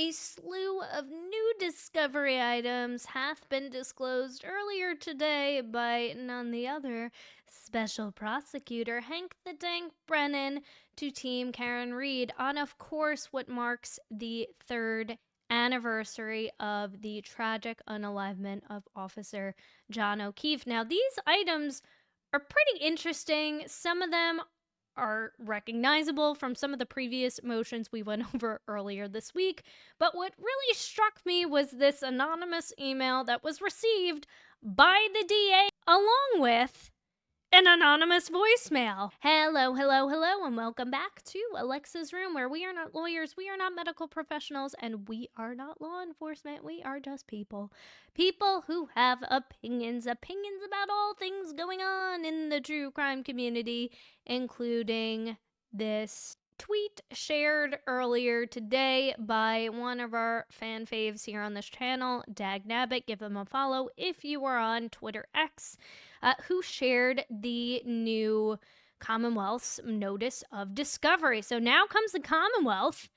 A slew of new discovery items hath been disclosed earlier today by none other Special Prosecutor Hank the Tank Brennan to Team Karen Reed on, of course, what marks the third anniversary of the tragic unalivement of Officer John O'Keefe. Now, these items are pretty interesting. Some of them are recognizable from some of the previous motions we went over earlier this week. But what really struck me was this anonymous email that was received by the DA along with an anonymous voicemail. Hello, and welcome back to Alexasrewm, where we are not lawyers, we are not medical professionals, and we are not law enforcement. We are just people. People who have opinions about all things going on in the true crime community, including this tweet shared earlier today by one of our fan faves here on this channel, Dag Nabbit. Give him a follow if you are on Twitter X, who shared the new Commonwealth's notice of discovery. So now comes the Commonwealth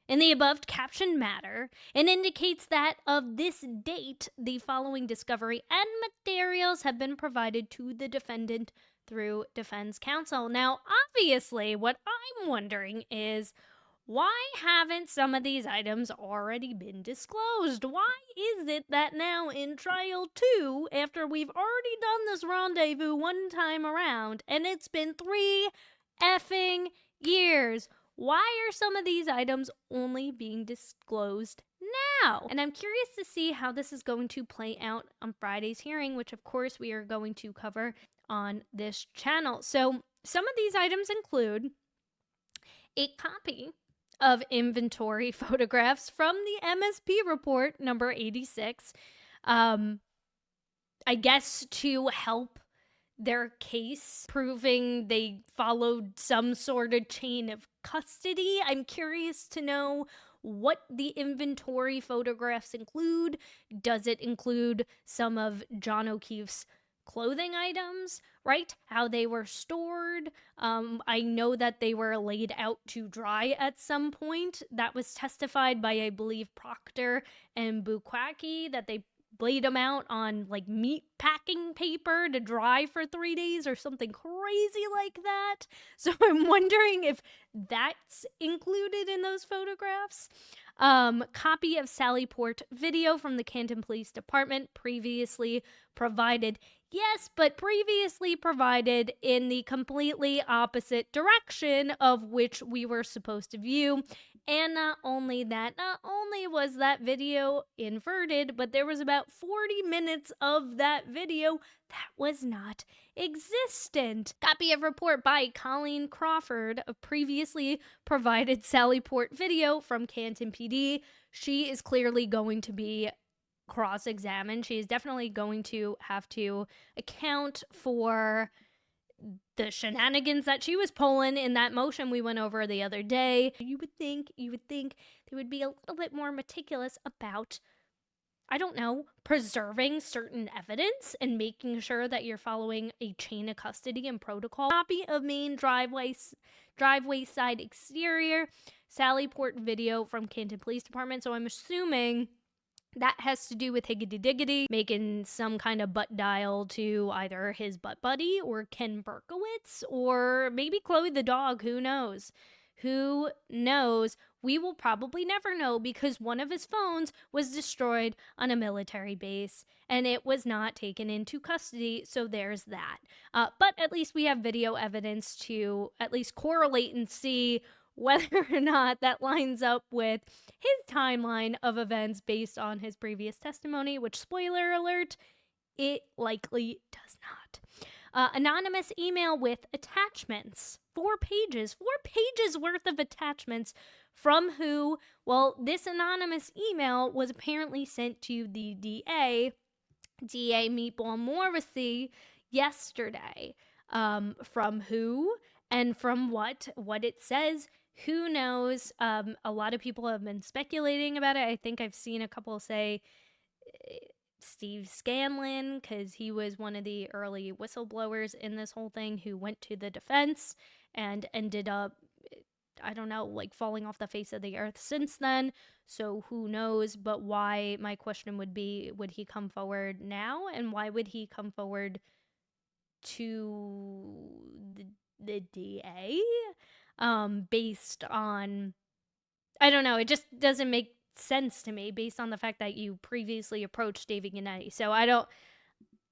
in the above captioned matter and indicates that of this date, the following discovery and materials have been provided to the defendant through defense counsel. Now, obviously, what I'm wondering is, why haven't some of these items already been disclosed? Why is it that now in trial 2, after we've already done this rendezvous one time around, and it's been 3 effing years, why are some of these items only being disclosed now? And I'm curious to see how this is going to play out on Friday's hearing, which of course we are going to cover on this channel. So some of these items include a copy of inventory photographs from the MSP report number 86, I guess to help their case, proving they followed some sort of chain of custody. I'm curious to know what the inventory photographs include. Does it include some of John O'Keefe's clothing items, right? How they were stored. I know that they were laid out to dry at some point. That was testified by, I believe, Proctor and Bukwacki, that they laid them out on like meat packing paper to dry for 3 days or something crazy like that. So I'm wondering if that's included in those photographs. Copy of Sallyport video from the Canton Police Department, previously provided. Yes, but previously provided in the completely opposite direction of which we were supposed to view. And not only that, not only was that video inverted, but there was about 40 minutes of that video that was not existent. Copy of report by Colleen Crawford of previously provided Sallyport video from Canton PD. She is clearly going to be cross-examined. She is definitely going to have to account for the shenanigans that she was pulling in that motion we went over the other day. You would think they would be a little bit more meticulous about, I don't know, preserving certain evidence and making sure that you're following a chain of custody and protocol. Copy of main driveway side exterior, Sallyport video from Canton Police Department. So I'm assuming that has to do with Higgity Diggity making some kind of butt dial to either his butt buddy or Ken Berkowitz or maybe Chloe the dog. Who knows? Who knows? We will probably never know because one of his phones was destroyed on a military base and it was not taken into custody. So there's that. But at least we have video evidence to at least correlate and see whether or not that lines up with his timeline of events based on his previous testimony, which, spoiler alert, it likely does not. Anonymous email with attachments. 4 pages worth of attachments from who? Well, this anonymous email was apparently sent to the DA Meatball Morrissey, yesterday. From who and from what? What it says, who knows? A lot of people have been speculating about it. I think I've seen a couple say Steve Scanlon, because he was one of the early whistleblowers in this whole thing who went to the defense and ended up I don't know, like falling off the face of the earth since then. So who knows? But why, my question would be, would he come forward now? And why would he come forward to the DA? Based on, I don't know, it just doesn't make sense to me based on the fact that you previously approached David Gannetti. So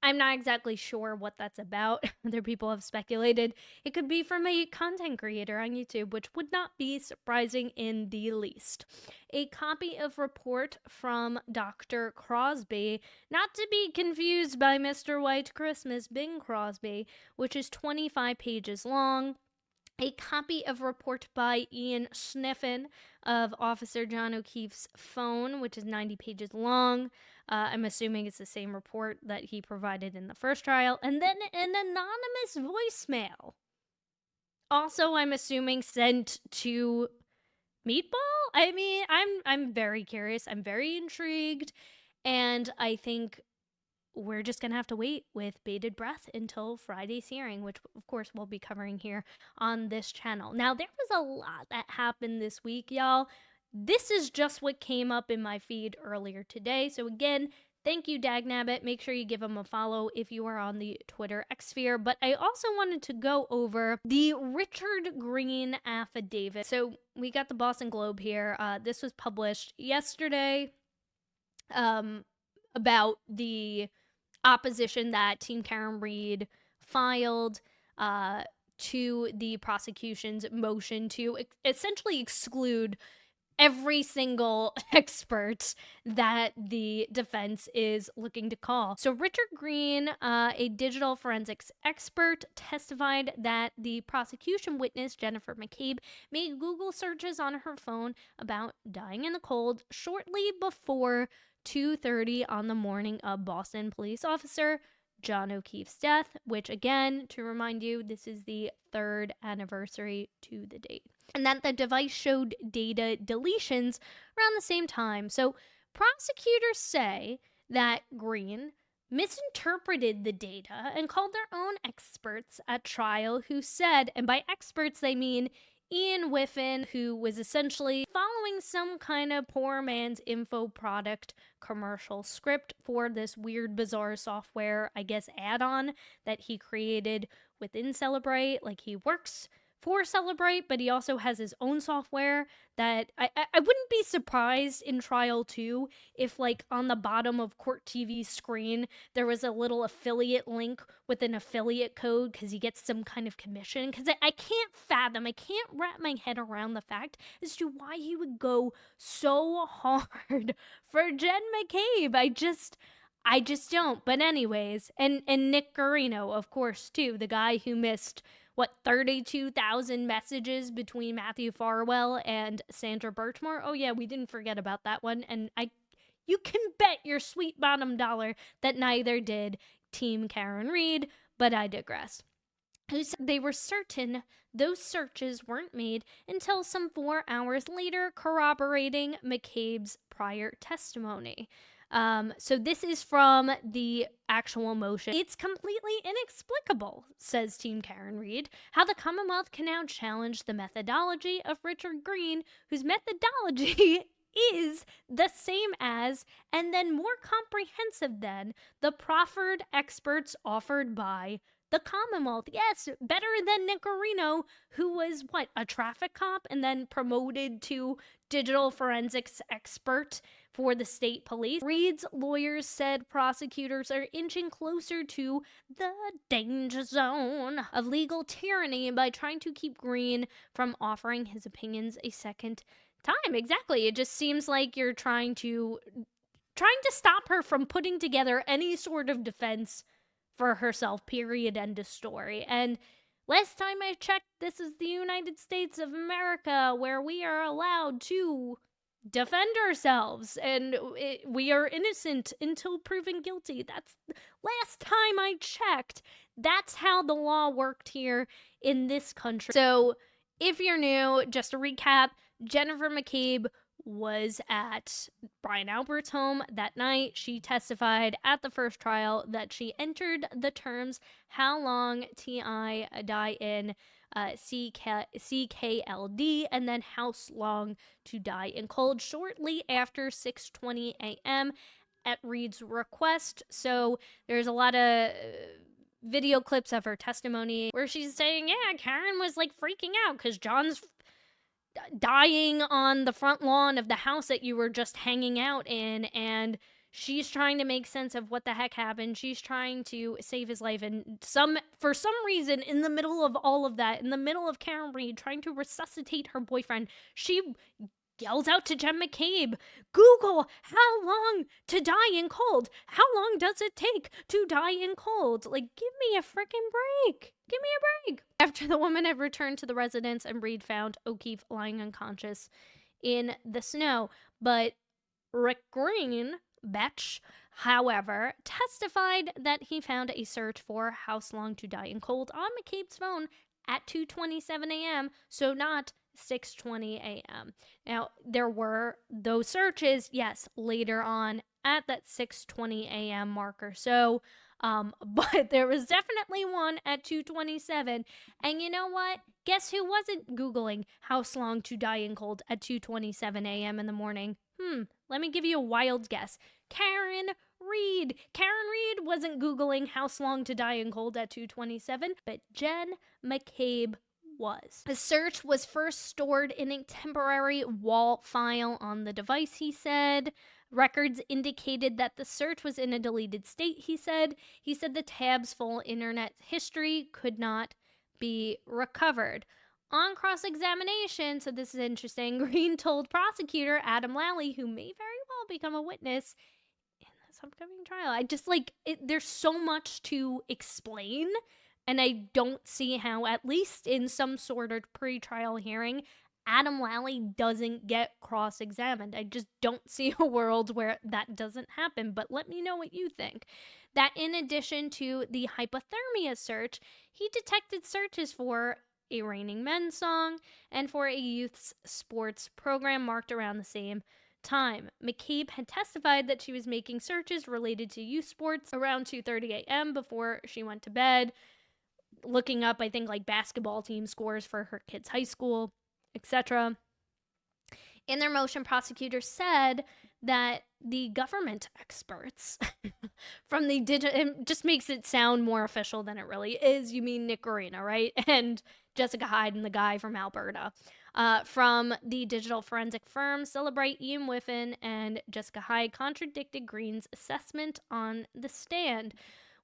I'm not exactly sure what that's about. Other people have speculated it could be from a content creator on YouTube, which would not be surprising in the least. A copy of report from Dr. Crosby, not to be confused by Mr. White Christmas, Bing Crosby, which is 25 pages long. A copy of report by Ian Sniffen of Officer John O'Keefe's phone, which is 90 pages long. I'm assuming it's the same report that he provided in the first trial. And then an anonymous voicemail. Also, I'm assuming sent to Meatball? I mean, I'm very curious. I'm very intrigued. And I think we're just going to have to wait with bated breath until Friday's hearing, which of course we'll be covering here on this channel. Now, there was a lot that happened this week, y'all. This is just what came up in my feed earlier today. So again, thank you, Dagnabbit. Make sure you give him a follow if you are on the Twitter X-sphere. But I also wanted to go over the Richard Green affidavit. So we got the Boston Globe here. This was published yesterday about the opposition that Team Karen Reed filed to the prosecution's motion to essentially exclude every single expert that the defense is looking to call. So Richard Green, a digital forensics expert, testified that the prosecution witness, Jennifer McCabe, made Google searches on her phone about dying in the cold shortly before 2:30 on the morning of Boston police officer John O'Keefe's death, which again, to remind you, this is the 3rd anniversary to the date. And that the device showed data deletions around the same time. So prosecutors say that Green misinterpreted the data and called their own experts at trial who said, and by experts they mean Ian Whiffen, who was essentially following some kind of poor man's info product commercial script for this weird, bizarre software, I guess, add-on that he created within Celebrate. Like, he works for Celebrate, but he also has his own software that I wouldn't be surprised in trial 2 if, like, on the bottom of Court TV's screen there was a little affiliate link with an affiliate code because he gets some kind of commission. Because I can't fathom, I can't wrap my head around the fact as to why he would go so hard for Jen McCabe. I just don't. But anyways, and Nick Guarino, of course, too, the guy who missed 32,000 messages between Matthew Farwell and Sandra Birchmore. Oh yeah, we didn't forget about that one. And you can bet your sweet bottom dollar that neither did Team Karen Reed, but I digress. Who said they were certain those searches weren't made until some 4 hours later, corroborating McCabe's prior testimony. So this is from the actual motion. It's completely inexplicable, says Team Karen Reed, how the Commonwealth can now challenge the methodology of Richard Green, whose methodology is the same as, and then more comprehensive than, the proffered experts offered by the Commonwealth. Yes, better than Nick Guarino, who was, a traffic cop and then promoted to digital forensics expert for the state police. Reed's lawyers said prosecutors are inching closer to the danger zone of legal tyranny by trying to keep Green from offering his opinions a second time. Exactly. It just seems like you're trying to stop her from putting together any sort of defense for herself, period, end of story. And last time I checked, this is the United States of America, where we are allowed to defend ourselves, and we are innocent until proven guilty. That's last time I checked. That's how the law worked here in this country. So if you're new, just to recap, Jennifer McCabe was at Brian Albert's home that night. She testified at the first trial that she entered the terms "how long T.I. die in" CKLD, and then House Long to Die in Cold shortly after 6:20 a.m. at Reed's request. So there's a lot of video clips of her testimony where she's saying, yeah, Karen was like freaking out because John's dying on the front lawn of the house that you were just hanging out in, and she's trying to make sense of what the heck happened. She's trying to save his life, and for some reason, in the middle of all of that, in the middle of Karen Reed trying to resuscitate her boyfriend, she yells out to Jen McCabe, Google how long to die in cold. How long does it take to die in cold? Like, give me a freaking break. Give me a break. After the woman had returned to the residence and Reed found O'Keefe lying unconscious in the snow. But Rick Green, Betch, however, testified that he found a search for House Long to Die in Cold on McCabe's phone at 2:27 a.m., so not 6:20 a.m. Now, there were those searches, yes, later on at that 6:20 a.m. marker. So, but there was definitely one at 2:27. And you know what? Guess who wasn't Googling House Long to Die in Cold at 2:27 a.m. in the morning? Let me give you a wild guess. Karen Reed. Karen Reed wasn't Googling House Long to Die in Cold at 2:27, but Jen McCabe was. The search was first stored in a temporary WAL file on the device, he said. Records indicated that the search was in a deleted state, he said. He said the tab's full internet history could not be recovered. On cross-examination, so this is interesting, Green told prosecutor Adam Lally, who may very well become a witness in this upcoming trial. I just there's so much to explain, and I don't see how, at least in some sort of pre-trial hearing, Adam Lally doesn't get cross-examined. I just don't see a world where that doesn't happen, but let me know what you think. That in addition to the hypothermia search, he detected searches for a Raining Men song and for a youth sports program marked around the same time. McCabe had testified that she was making searches related to youth sports around 2:30 a.m. before she went to bed, looking up, I think, like basketball team scores for her kid's high school, etc. In their motion, prosecutors said that the government experts from the it just makes it sound more official than it really is. You mean Nick Garina, right? And Jessica Hyde and the guy from Alberta. From the digital forensic firm, Celebrate, Ian Whiffen and Jessica Hyde contradicted Green's assessment on the stand.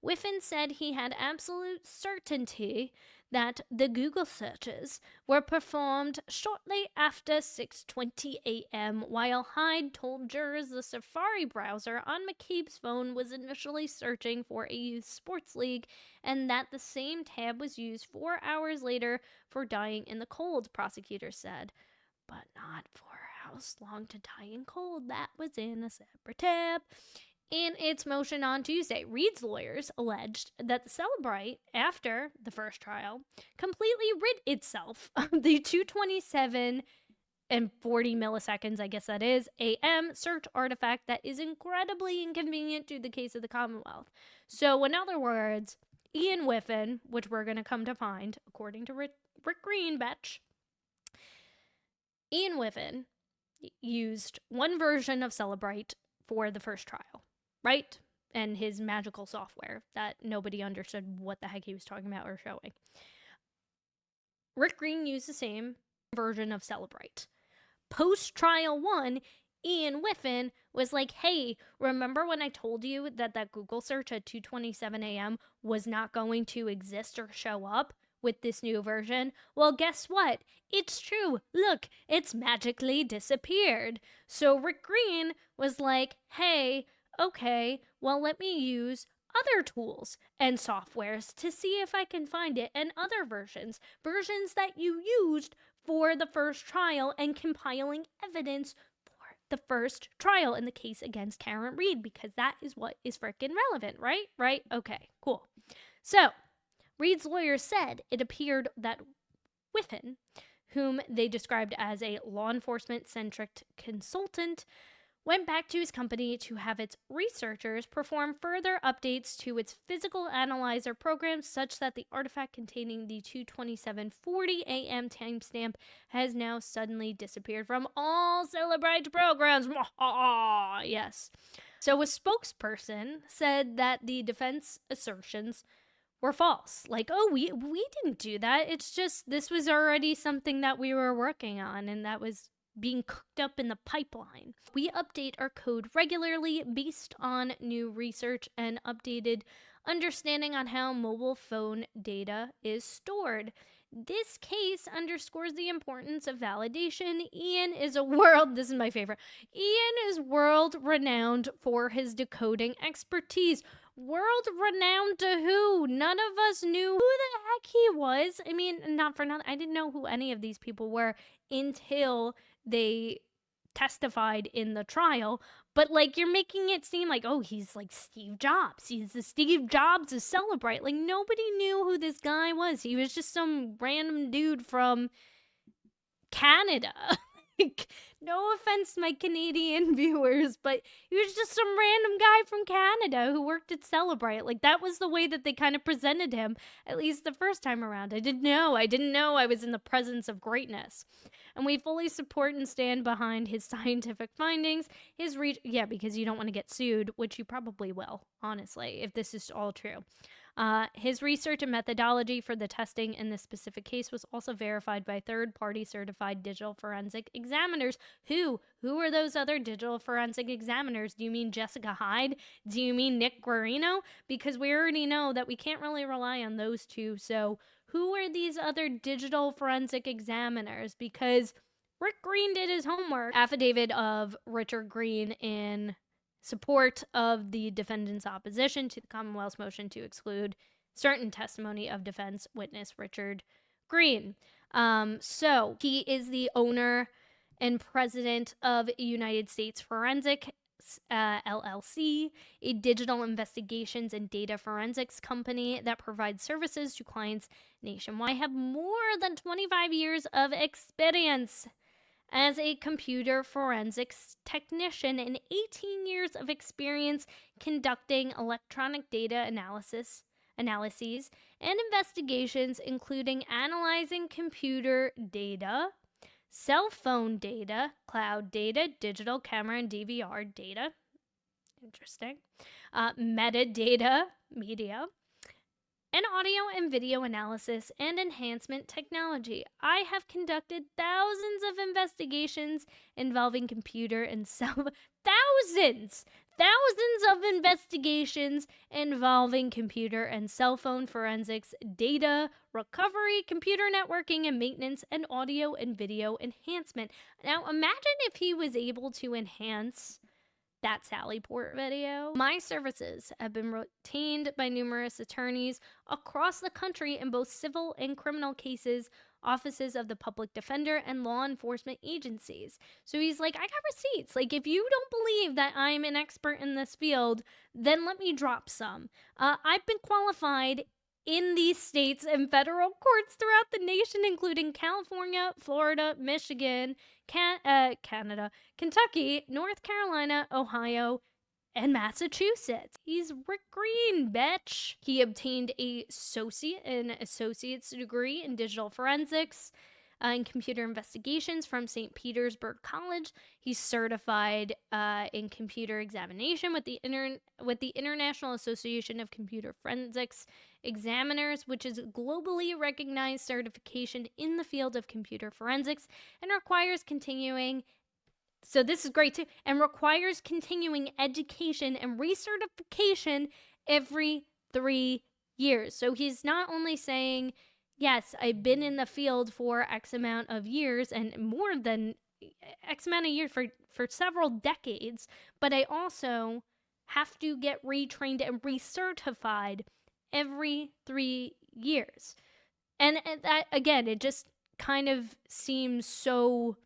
Whiffen said he had absolute certainty that the Google searches were performed shortly after 6:20 a.m., while Hyde told jurors the Safari browser on McCabe's phone was initially searching for a youth sports league, and that the same tab was used 4 hours later for Dying in the Cold, prosecutors said. But not for House Long to Die in Cold. That was in a separate tab. In its motion on Tuesday, Reed's lawyers alleged that the Celebrate, after the first trial, completely rid itself of the 2:27 and 40 milliseconds, I guess that is, a.m. search artifact that is incredibly inconvenient to the case of the Commonwealth. So, in other words, Ian Whiffen, which we're going to come to find, according to Rick Green, Betch, Ian Whiffen used one version of Celebrate for the first trial, right? And his magical software that nobody understood what the heck he was talking about or showing. Rick Green used the same version of Celebrate. Post-trial one, Ian Whiffen was like, hey, remember when I told you that Google search at 2:27 a.m. was not going to exist or show up with this new version? Well, guess what? It's true. Look, it's magically disappeared. So Rick Green was like, hey, okay, well, let me use other tools and softwares to see if I can find it, and other versions that you used for the first trial and compiling evidence for the first trial in the case against Karen Reed, because that is what is freaking relevant, right? Right? Okay, cool. So, Reed's lawyer said it appeared that Whiffen, whom they described as a law enforcement-centric consultant, went back to his company to have its researchers perform further updates to its physical analyzer program such that the artifact containing the 2:27:40 a.m. timestamp has now suddenly disappeared from all Sallyport programs. Yes. So a spokesperson said that the defense assertions were false. Like, oh, we didn't do that. It's just this was already something that we were working on, and that was being cooked up in the pipeline. We update our code regularly based on new research and updated understanding on how mobile phone data is stored. This case underscores the importance of validation. Ian is this is my favorite. Ian is world renowned for his decoding expertise. World renowned to who? None of us knew who the heck he was. I mean, not for nothing. I didn't know who any of these people were until they testified in the trial. But like, you're making it seem like, oh, he's like Steve Jobs. He's the Steve Jobs of Sallyport. Like, nobody knew who this guy was. He was just some random dude from Canada. Like, no offense to my Canadian viewers, but he was just some random guy from Canada who worked at Sallyport. Like, that was the way that they kind of presented him, at least the first time around. I didn't know I was in the presence of greatness. And we fully support and stand behind his scientific findings, because you don't want to get sued, which you probably will, honestly, if this is all true. His research and methodology for the testing in this specific case was also verified by third-party certified digital forensic examiners. Who are those other digital forensic examiners? Do you mean Jessica Hyde? Do you mean Nick Guarino? Because we already know that we can't really rely on those two. So who are these other digital forensic examiners? Because Rick Green did his homework. Affidavit of Richard Green in support of the defendant's opposition to the Commonwealth's motion to exclude certain testimony of defense witness Richard Green. So he is the owner and president of United States Forensic LLC, a digital investigations and data forensics company that provides services to clients nationwide. I have more than 25 years of experience as a computer forensics technician and 18 years of experience conducting electronic data analyses and investigations, including analyzing computer data, cell phone data, cloud data, digital camera and DVR data, interesting, metadata, media, and audio and video analysis and enhancement technology. I have conducted thousands of investigations involving computer and thousands of investigations involving computer and cell phone forensics, data recovery, computer networking and maintenance, and audio and video enhancement. Now, imagine if he was able to enhance that Sallyport video. My services have been retained by numerous attorneys across the country in both civil and criminal cases, offices of the public defender, and law enforcement agencies. So he's like, I got receipts. Like, if you don't believe that I'm an expert in this field, then let me drop some. I've been qualified in these states and federal courts throughout the nation, including California, Florida, Michigan, Canada, Kentucky, North Carolina, Ohio, and Massachusetts. He's Rick Green, bitch. He obtained an associate's degree in digital forensics and computer investigations from St. Petersburg College. He's certified in computer examination with the International Association of Computer Forensics Examiners, which is a globally recognized certification in the field of computer forensics and requires continuing education and recertification every 3 years. So he's not only saying, yes, I've been in the field for X amount of years and more than X amount of years for several decades, but I also have to get retrained and recertified every 3 years. And that, again, it just kind of seems so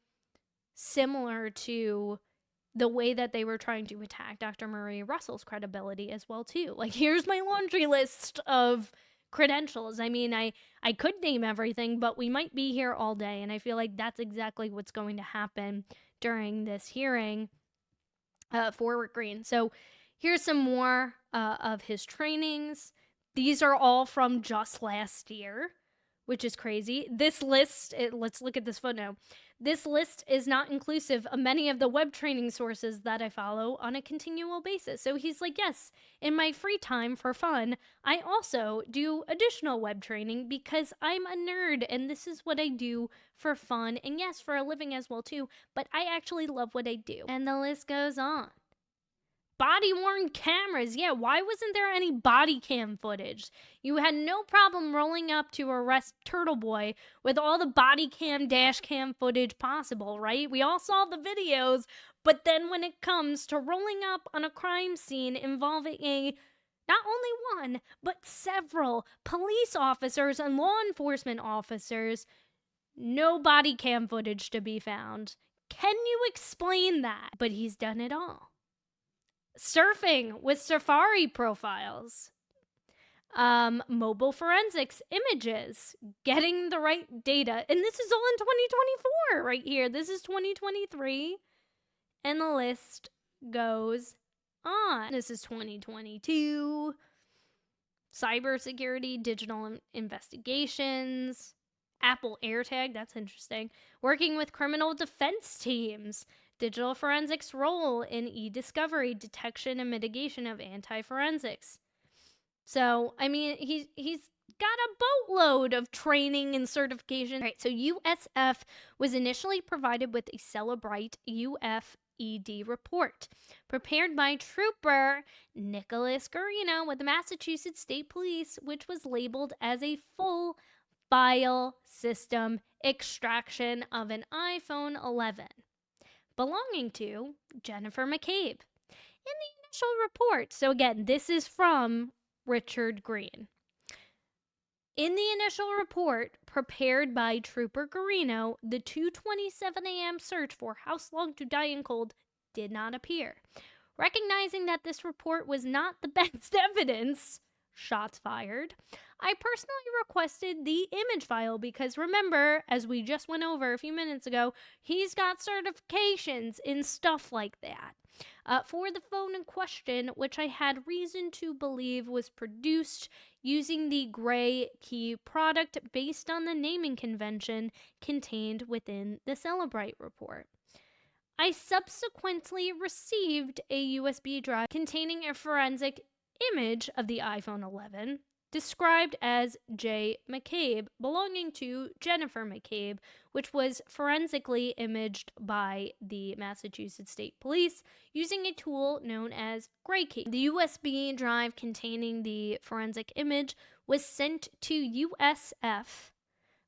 similar to the way that they were trying to attack Dr. Marie Russell's credibility as well, too. Like, here's my laundry list of credentials. I mean, I could name everything, but we might be here all day, and I feel like that's exactly what's going to happen during this hearing. for Green. So here's some more of his trainings. These are all from just last year, which is crazy. This list, let's look at this footnote. This list is not inclusive of many of the web training sources that I follow on a continual basis. So he's like, yes, in my free time for fun, I also do additional web training because I'm a nerd and this is what I do for fun. And yes, for a living as well too, but I actually love what I do. And the list goes on. Body-worn cameras. Yeah, why wasn't there any body cam footage? You had no problem rolling up to arrest Turtle Boy with all the body cam, dash cam footage possible, right? We all saw the videos, but then when it comes to rolling up on a crime scene involving not only one, but several police officers and law enforcement officers, no body cam footage to be found. Can you explain that? But he's done it all. Surfing with Safari profiles, mobile forensics images, getting the right data. And this is all in 2024 right here. This is 2023. And the list goes on. This is 2022. Cybersecurity, digital investigations, Apple AirTag, that's interesting. Working with criminal defense teams. Digital forensics role in e-discovery, detection and mitigation of anti-forensics. So, I mean, he's got a boatload of training and certification. All right, so USF was initially provided with a Sallyport UFED report prepared by Trooper Nicholas Garino with the Massachusetts State Police, which was labeled as a full file system extraction of an iPhone 11. Belonging to Jennifer McCabe. In the initial report, so again, this is from Richard Green. In the initial report prepared by Trooper Garino, the 2:27 a.m. search for how long to die in cold did not appear. Recognizing that this report was not the best evidence, shots fired, I personally requested the image file because remember, as we just went over a few minutes ago, he's got certifications in stuff like that. For the phone in question, which I had reason to believe was produced using the Gray Key product based on the naming convention contained within the Sallyport report. I subsequently received a USB drive containing a forensic image of the iPhone 11, described as J. McCabe, belonging to Jennifer McCabe, which was forensically imaged by the Massachusetts State Police using a tool known as Gray Key. The USB drive containing the forensic image was sent to USF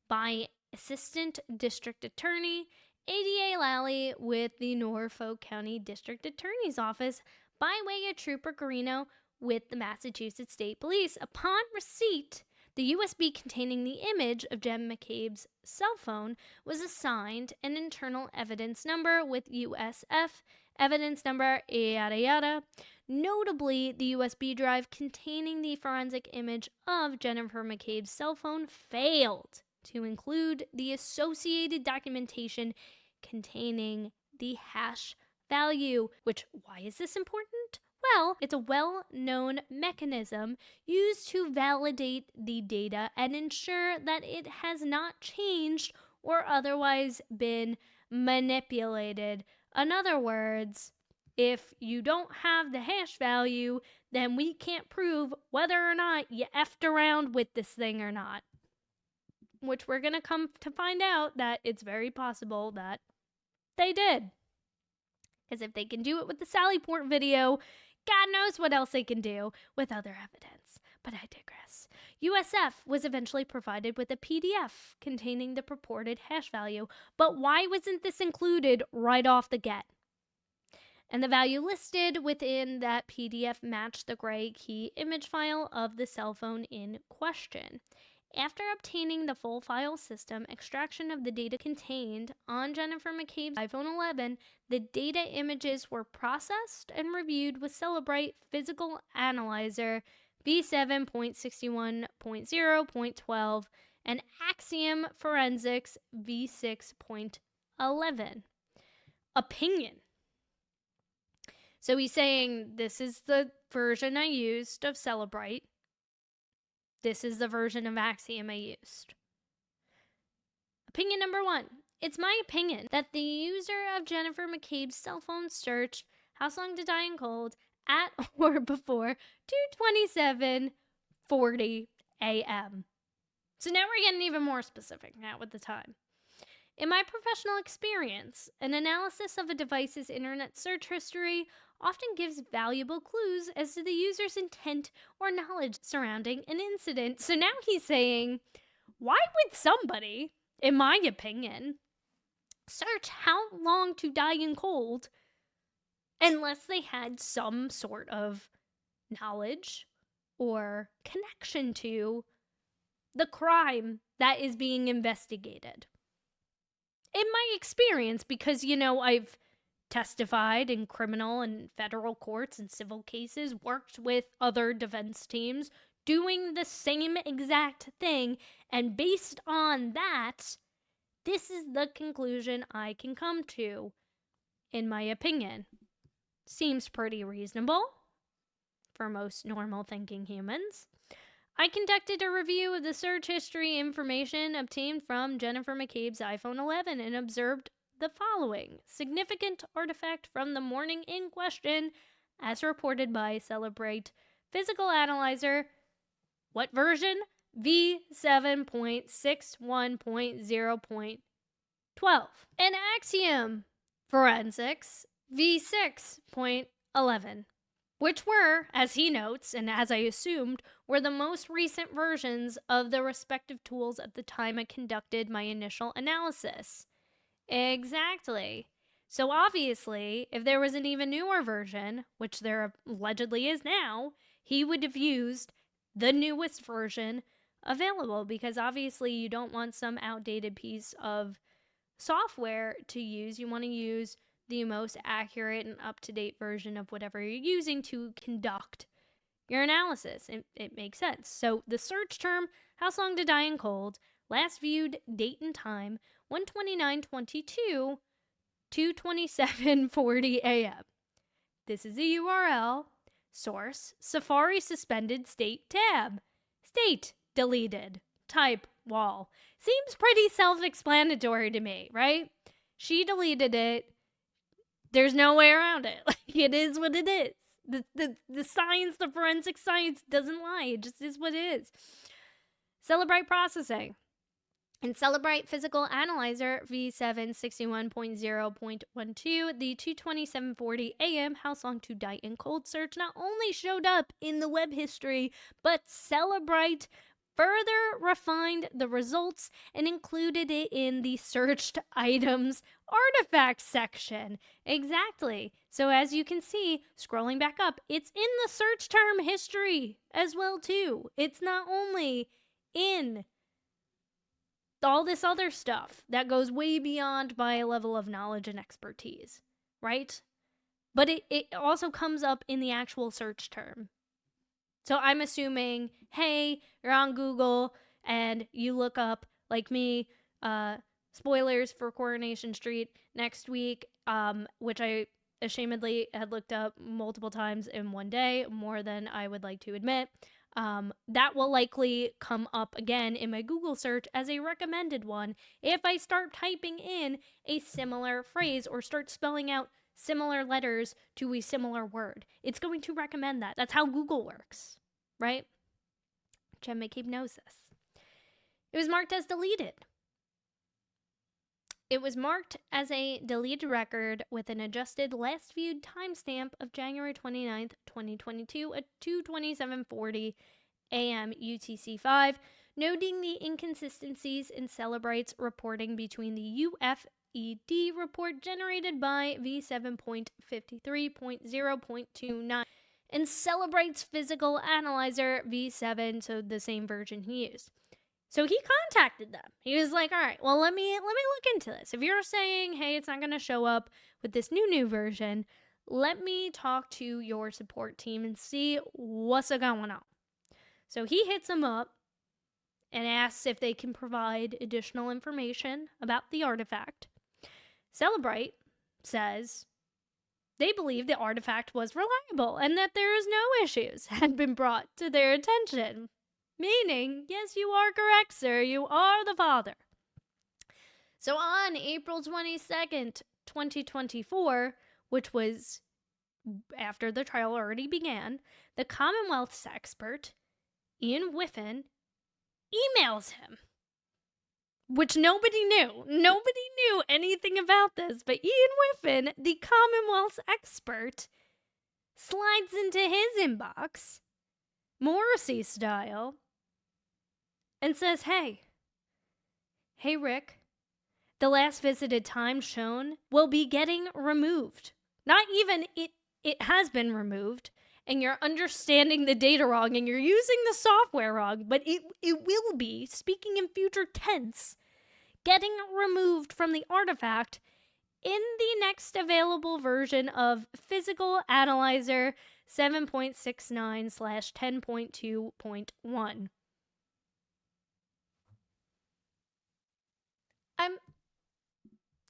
by Assistant District Attorney ADA Lally with the Norfolk County District Attorney's Office by way of Trooper Garino with the Massachusetts State Police. Upon receipt, the USB containing the image of Jen McCabe's cell phone was assigned an internal evidence number with USF evidence number yada yada. Notably, the USB drive containing the forensic image of Jennifer McCabe's cell phone failed to include the associated documentation containing the hash value, which, why is this important? Well, it's a well-known mechanism used to validate the data and ensure that it has not changed or otherwise been manipulated. In other words, if you don't have the hash value, then we can't prove whether or not you effed around with this thing or not. Which we're going to come to find out that it's very possible that they did. Because if they can do it with the Sallyport video, God knows what else they can do with other evidence. But I digress. USF was eventually provided with a PDF containing the purported hash value. But why wasn't this included right off the get? And the value listed within that PDF matched the Gray Key image file of the cell phone in question. After obtaining the full file system extraction of the data contained on Jennifer McCabe's iPhone 11, the data images were processed and reviewed with Sallyport Physical Analyzer v7.61.0.12 and Axiom Forensics v6.11. Opinion. So he's saying, this is the version I used of Celebrite. This is the version of Axiom I used. Opinion number 1. It's my opinion that the user of Jennifer McCabe's cell phone searched "How Long to Die in Cold" at or before 2:27:40 a.m. So now we're getting even more specific now with the time. In my professional experience, an analysis of a device's internet search history often gives valuable clues as to the user's intent or knowledge surrounding an incident. So now he's saying, why would somebody, in my opinion, search "How Long to Die in Cold" unless they had some sort of knowledge or connection to the crime that is being investigated? In my experience, because, I've testified in criminal and federal courts and civil cases, worked with other defense teams doing the same exact thing, and based on that, this is the conclusion I can come to, in my opinion. Seems pretty reasonable for most normal thinking humans. I conducted a review of the search history information obtained from Jennifer McCabe's iPhone 11 and observed the following significant artifact from the morning in question, as reported by Sallyport Physical Analyzer. What version? v7.61.0.12. And Axiom Forensics v6.11. Which were, as he notes, and as I assumed, were the most recent versions of the respective tools at the time I conducted my initial analysis. Exactly. So obviously, if there was an even newer version, which there allegedly is now, he would have used the newest version available, because obviously you don't want some outdated piece of software to use. You want to use the most accurate and up-to-date version of whatever you're using to conduct your analysis. It makes sense. So the search term, "How Long to Die in Cold," last viewed date and time, 1/29/22, 2:27:40 a.m. This is a URL. Source, Safari suspended state tab. State deleted. Type wall. Seems pretty self-explanatory to me, right? She deleted it. There's no way around it. It is what it is. The science, the forensic science doesn't lie. It just is what it is. Celebrite processing. In Celebrite Physical Analyzer v761.0.12, the 2:27:40 a.m. "How Long to Die in Cold" search not only showed up in the web history, but Celebrite further refined the results and included it in the searched items artifact section. Exactly. So as you can see, scrolling back up, it's in the search term history as well too. It's not only in all this other stuff that goes way beyond my level of knowledge and expertise, right? But it also comes up in the actual search term. So I'm assuming, hey, you're on Google and you look up, like me, spoilers for Coronation Street next week, which I ashamedly had looked up multiple times in one day, more than I would like to admit. That will likely come up again in my Google search as a recommended one if I start typing in a similar phrase or start spelling out similar letters to a similar word. It's going to recommend that. That's how Google works, right? Jen McCabe knows this. It was marked as deleted. It was marked as a deleted record with an adjusted last viewed timestamp of January 29th, 2022 at 2:27:40 a.m. UTC-5, noting the inconsistencies in Celebrite's reporting between the UFED report generated by v7.53.0.29 and Celebrite's Physical Analyzer v7, so the same version he used. So he contacted them. He was like, all right, well, let me look into this. If you're saying, hey, it's not going to show up with this new version, let me talk to your support team and see what's going on. So he hits them up and asks if they can provide additional information about the artifact. Celebrite says, They believe the artifact was reliable and that there is no issues had been brought to their attention. Meaning, yes, you are correct, sir, you are the father. So on April 22nd, 2024, which was after the trial already began, the Commonwealth's expert, Ian Whiffen, emails him, which nobody knew. Nobody knew anything about this, but Ian Whiffen, the Commonwealth's expert, slides into his inbox, Morrissey style, and says, hey, Rick, the last visited time shown will be getting removed. Not even it has been removed, and you're understanding the data wrong, and you're using the software wrong, but it will be, speaking in future tense, getting removed from the artifact in the next available version of Physical Analyzer 7.69/10.2.1.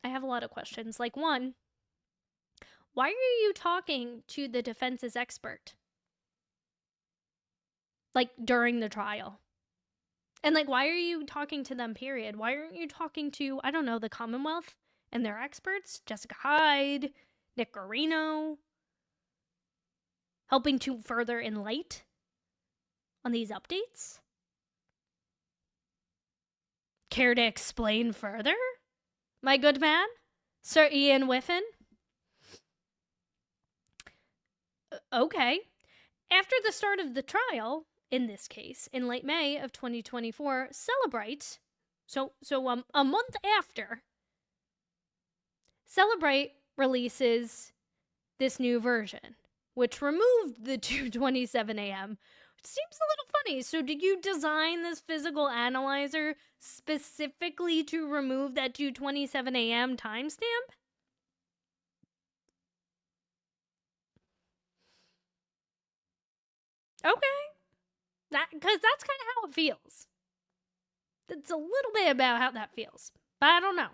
I have a lot of questions. Like, one, why are you talking to the defense's expert? Like, during the trial? And, like, why are you talking to them, period? Why aren't you talking to, I don't know, the Commonwealth and their experts? Jessica Hyde, Nick Garino, helping to further enlighten on these updates? Care to explain further, my good man, Sir Ian Whiffen? Okay. After the start of the trial, in this case, in late May of 2024, Sallyport, so a month after, Sallyport releases this new version, which removed the 2:27 a.m., which seems a little funny. So did you design this physical analyzer specifically to remove that 2:27 a.m. timestamp? Okay. Because that's kind of how it feels. It's a little bit about how that feels. But I don't know.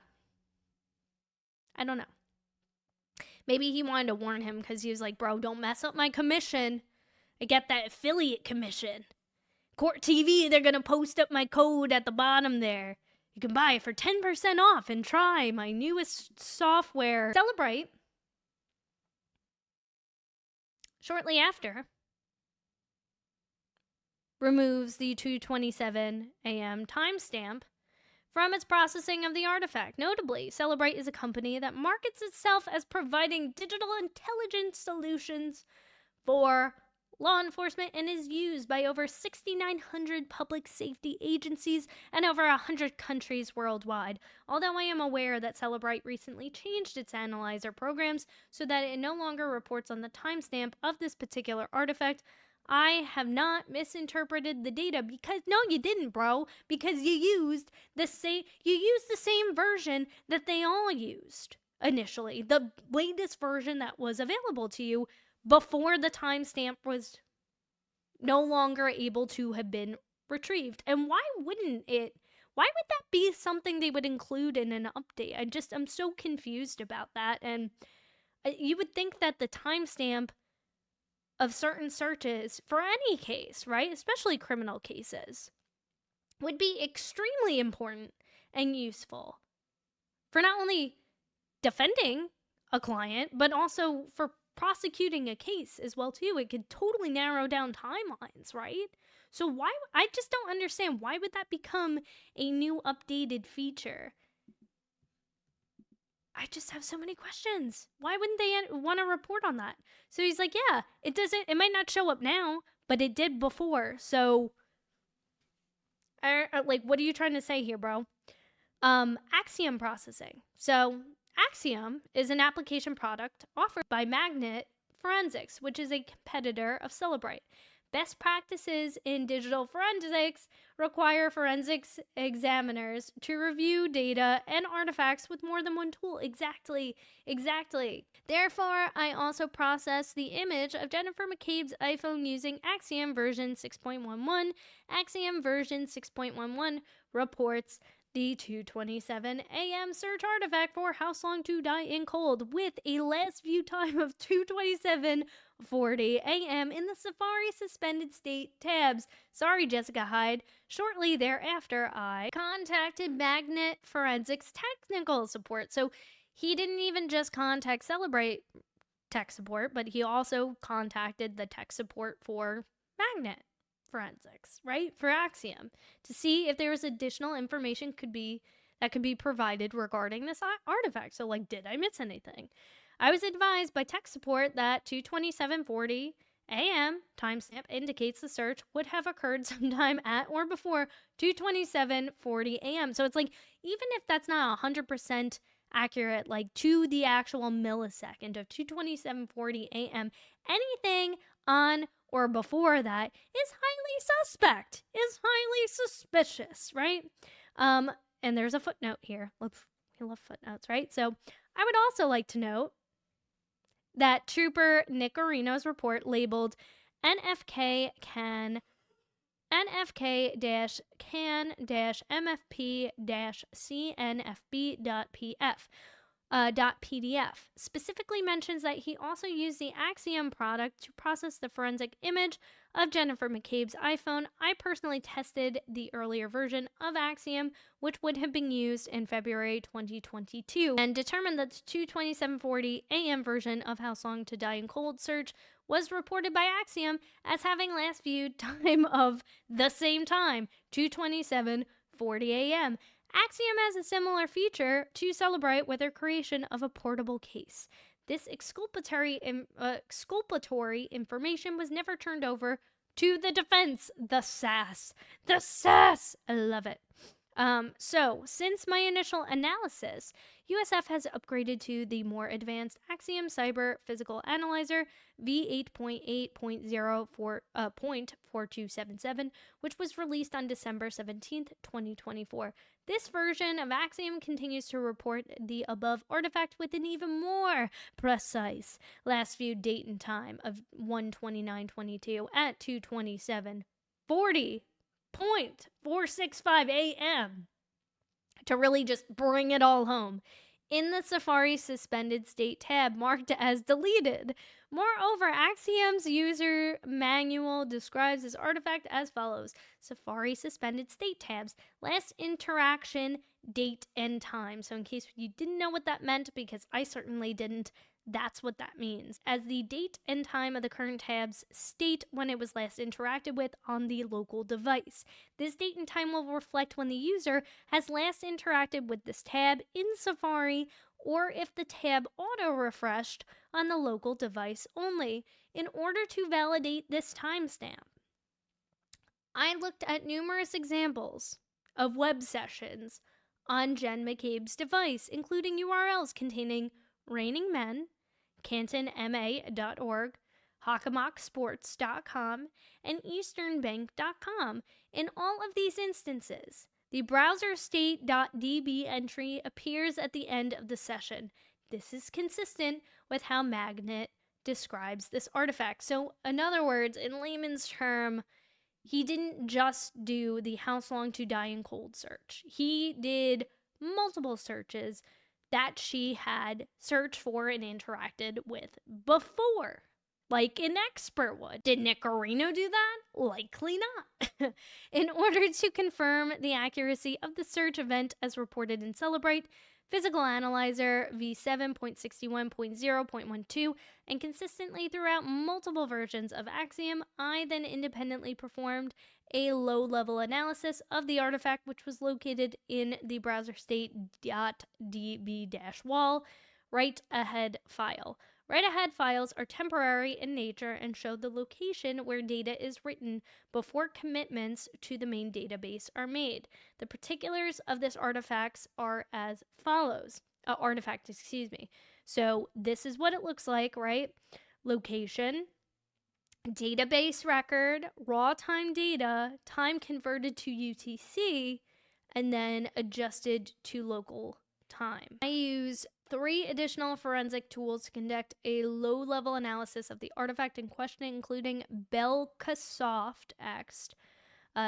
Maybe he wanted to warn him because he was like, bro, don't mess up my commission. I get that affiliate commission. Court TV, they're going to post up my code at the bottom there. You can buy it for 10% off and try my newest software. Sallyport, shortly after, removes the 2:27 a.m. timestamp from its processing of the artifact. Notably, Sallyport is a company that markets itself as providing digital intelligence solutions for law enforcement and is used by over 6,900 public safety agencies and over 100 countries worldwide. Although I am aware that Sallyport recently changed its analyzer programs so that it no longer reports on the timestamp of this particular artifact, I have not misinterpreted the data because, no, you didn't, bro, because you used the same version that they all used initially, the latest version that was available to you before the timestamp was no longer able to have been retrieved. And why would that be something they would include in an update? I'm so confused about that. And you would think that the timestamp of certain searches for any case, right, especially criminal cases, would be extremely important and useful for not only defending a client, but also for prosecuting a case as well too. It could totally narrow down timelines, right? So why, I just don't understand, why would that become a new updated feature? I just have so many questions. Why wouldn't they want to report on that? So he's like, yeah, it might not show up now, but it did before. So, like, what are you trying to say here, bro? Axiom processing. So, Axiom is an application product offered by Magnet Forensics, which is a competitor of Sallyport. Best practices in digital forensics require forensics examiners to review data and artifacts with more than one tool. Exactly. Therefore, I also processed the image of Jennifer McCabe's iPhone using Axiom version 6.11. Axiom version 6.11 reports The 2:27 a.m. search artifact for How Long to Die in Cold with a last view time of 2:27:40 a.m. in the Safari suspended state tabs. Sorry, Jessica Hyde. Shortly thereafter, I contacted Magnet Forensics technical support. So he didn't even just contact Celebrate tech support, but he also contacted the tech support for Magnet Forensics, right? For Axiom, to see if there was additional information that could be provided regarding this artifact. So, like, did I miss anything? I was advised by tech support that 2:27:40 a.m. timestamp indicates the search would have occurred sometime at or before 2:27:40 a.m. So it's like, even if that's not 100% accurate, like to the actual millisecond of 2:27:40 a.m., anything on or before that is highly suspect, is highly suspicious, right? And there's a footnote here. We love footnotes, right? So I would also like to note that Trooper Nick Areno's report labeled NFK-can-MFP-CNFB.pdf specifically mentions that he also used the Axiom product to process the forensic image of Jennifer McCabe's iPhone. I personally tested the earlier version of Axiom, which would have been used in February 2022, and determined that the 2:27:40 a.m. version of How Long to Die in Cold search was reported by Axiom as having last viewed time of the same time, 2:27:40 a.m. Axiom has a similar feature to Celebrate with their creation of a portable case. This exculpatory information was never turned over to the defense. The sass. The sass! I love it. So, since my initial analysis, USF has upgraded to the more advanced Axiom Cyber Physical Analyzer V8.8.0.4277, which was released on December 17th, 2024. This version of Axiom continues to report the above artifact with an even more precise last viewed date and time of 1/29/22 at 2:27:40.465 a.m. to really just bring it all home. In the Safari suspended state tab marked as deleted. Moreover, Axiom's user manual describes this artifact as follows. Safari suspended state tabs, last interaction, date, and time. So in case you didn't know what that meant, because I certainly didn't, that's what that means, as the date and time of the current tabs state when it was last interacted with on the local device. This date and time will reflect when the user has last interacted with this tab in Safari, or if the tab auto-refreshed on the local device only, in order to validate this timestamp. I looked at numerous examples of web sessions on Jen McCabe's device, including URLs containing Raining Men, CantonMA.org, HockamockSports.com, and EasternBank.com. In all of these instances, the browser state.db entry appears at the end of the session. This is consistent with how Magnet describes this artifact. So, in other words, in layman's term, he didn't just do the How Long to Die in Cold search. He did multiple searches that she had searched for and interacted with before, like an expert would. Did Nick Areno do that? Likely not. In order to confirm the accuracy of the search event as reported in Celebrate, Physical Analyzer v7.61.0.12, and consistently throughout multiple versions of Axiom, I then independently performed a low-level analysis of the artifact, which was located in the browser state.db-wall write-ahead file. Write-ahead files are temporary in nature and show the location where data is written before commitments to the main database are made. The particulars of this artifact are as follows. So this is what it looks like, right? Location, database record, raw time data, time converted to UTC, and then adjusted to local time. I use 3 additional forensic tools to conduct a low-level analysis of the artifact in question, including Belkasoft X,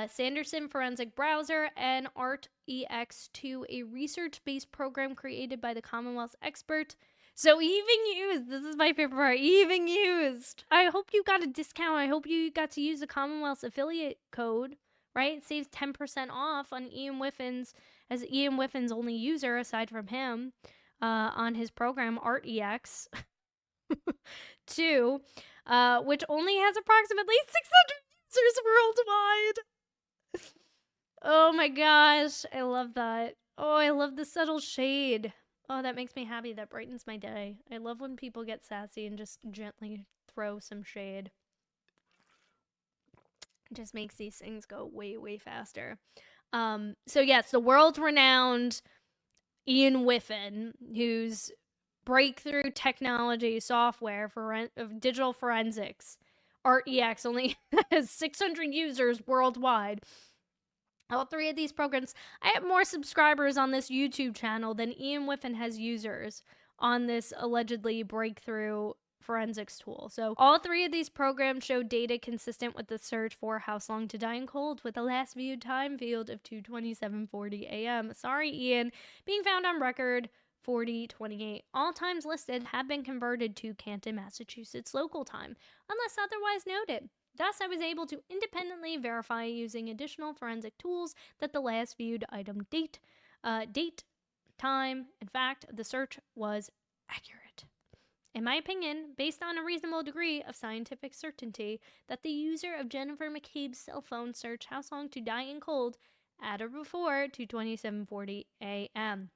Sanderson Forensic Browser, and ArtEX2, a research-based program created by the Commonwealth's expert. So even used, this is my favorite part, even used. I hope you got a discount. I hope you got to use the Commonwealth's affiliate code, right? It saves 10% off on Ian Whiffin's, as Ian Whiffin's only user aside from him, on his program, ArtEX. 2, which only has approximately 600 users worldwide. Oh my gosh, I love that. Oh, I love the subtle shade. Oh, that makes me happy. That brightens my day. I love when people get sassy and just gently throw some shade. It just makes these things go way, way faster. So yes, the world-renowned Ian Whiffin, whose breakthrough technology software for digital forensics, ArtEX, only has 600 users worldwide. All 3 of these programs, I have more subscribers on this YouTube channel than Ian Whiffin has users on this allegedly breakthrough forensics tool. So all 3 of these programs show data consistent with the search for How Long to Die in Cold, with the last viewed time field of 2:27:40 a.m. Sorry, Ian. Being found on record 40:28. All times listed have been converted to Canton, Massachusetts local time, unless otherwise noted. Thus, I was able to independently verify using additional forensic tools that the last viewed item date, time, in fact, the search was accurate. In my opinion, based on a reasonable degree of scientific certainty, that the user of Jennifer McCabe's cell phone searched How Long to Die in Cold at or before 2:27:40 a.m.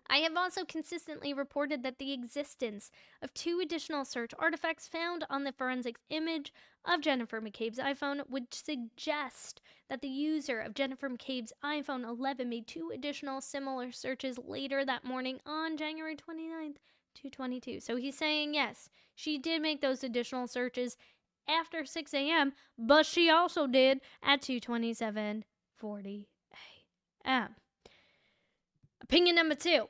I have also consistently reported that the existence of 2 additional search artifacts found on the forensics image of Jennifer McCabe's iPhone would suggest that the user of Jennifer McCabe's iPhone 11 made 2 additional similar searches later that morning on January 29th, 2022. So he's saying, yes, she did make those additional searches after 6 a.m., but she also did at 2:27:40 a.m. Opinion number 2.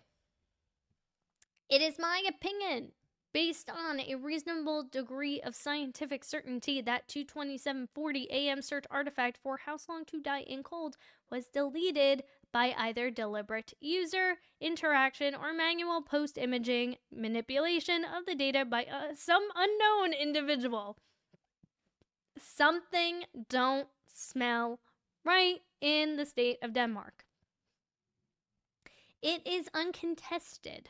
It is my opinion, based on a reasonable degree of scientific certainty, that 2:27:40 a.m. search artifact for How Long to Die in Cold was deleted by either deliberate user interaction or manual post-imaging manipulation of the data by some unknown individual. Something don't smell right in the state of Denmark. It is uncontested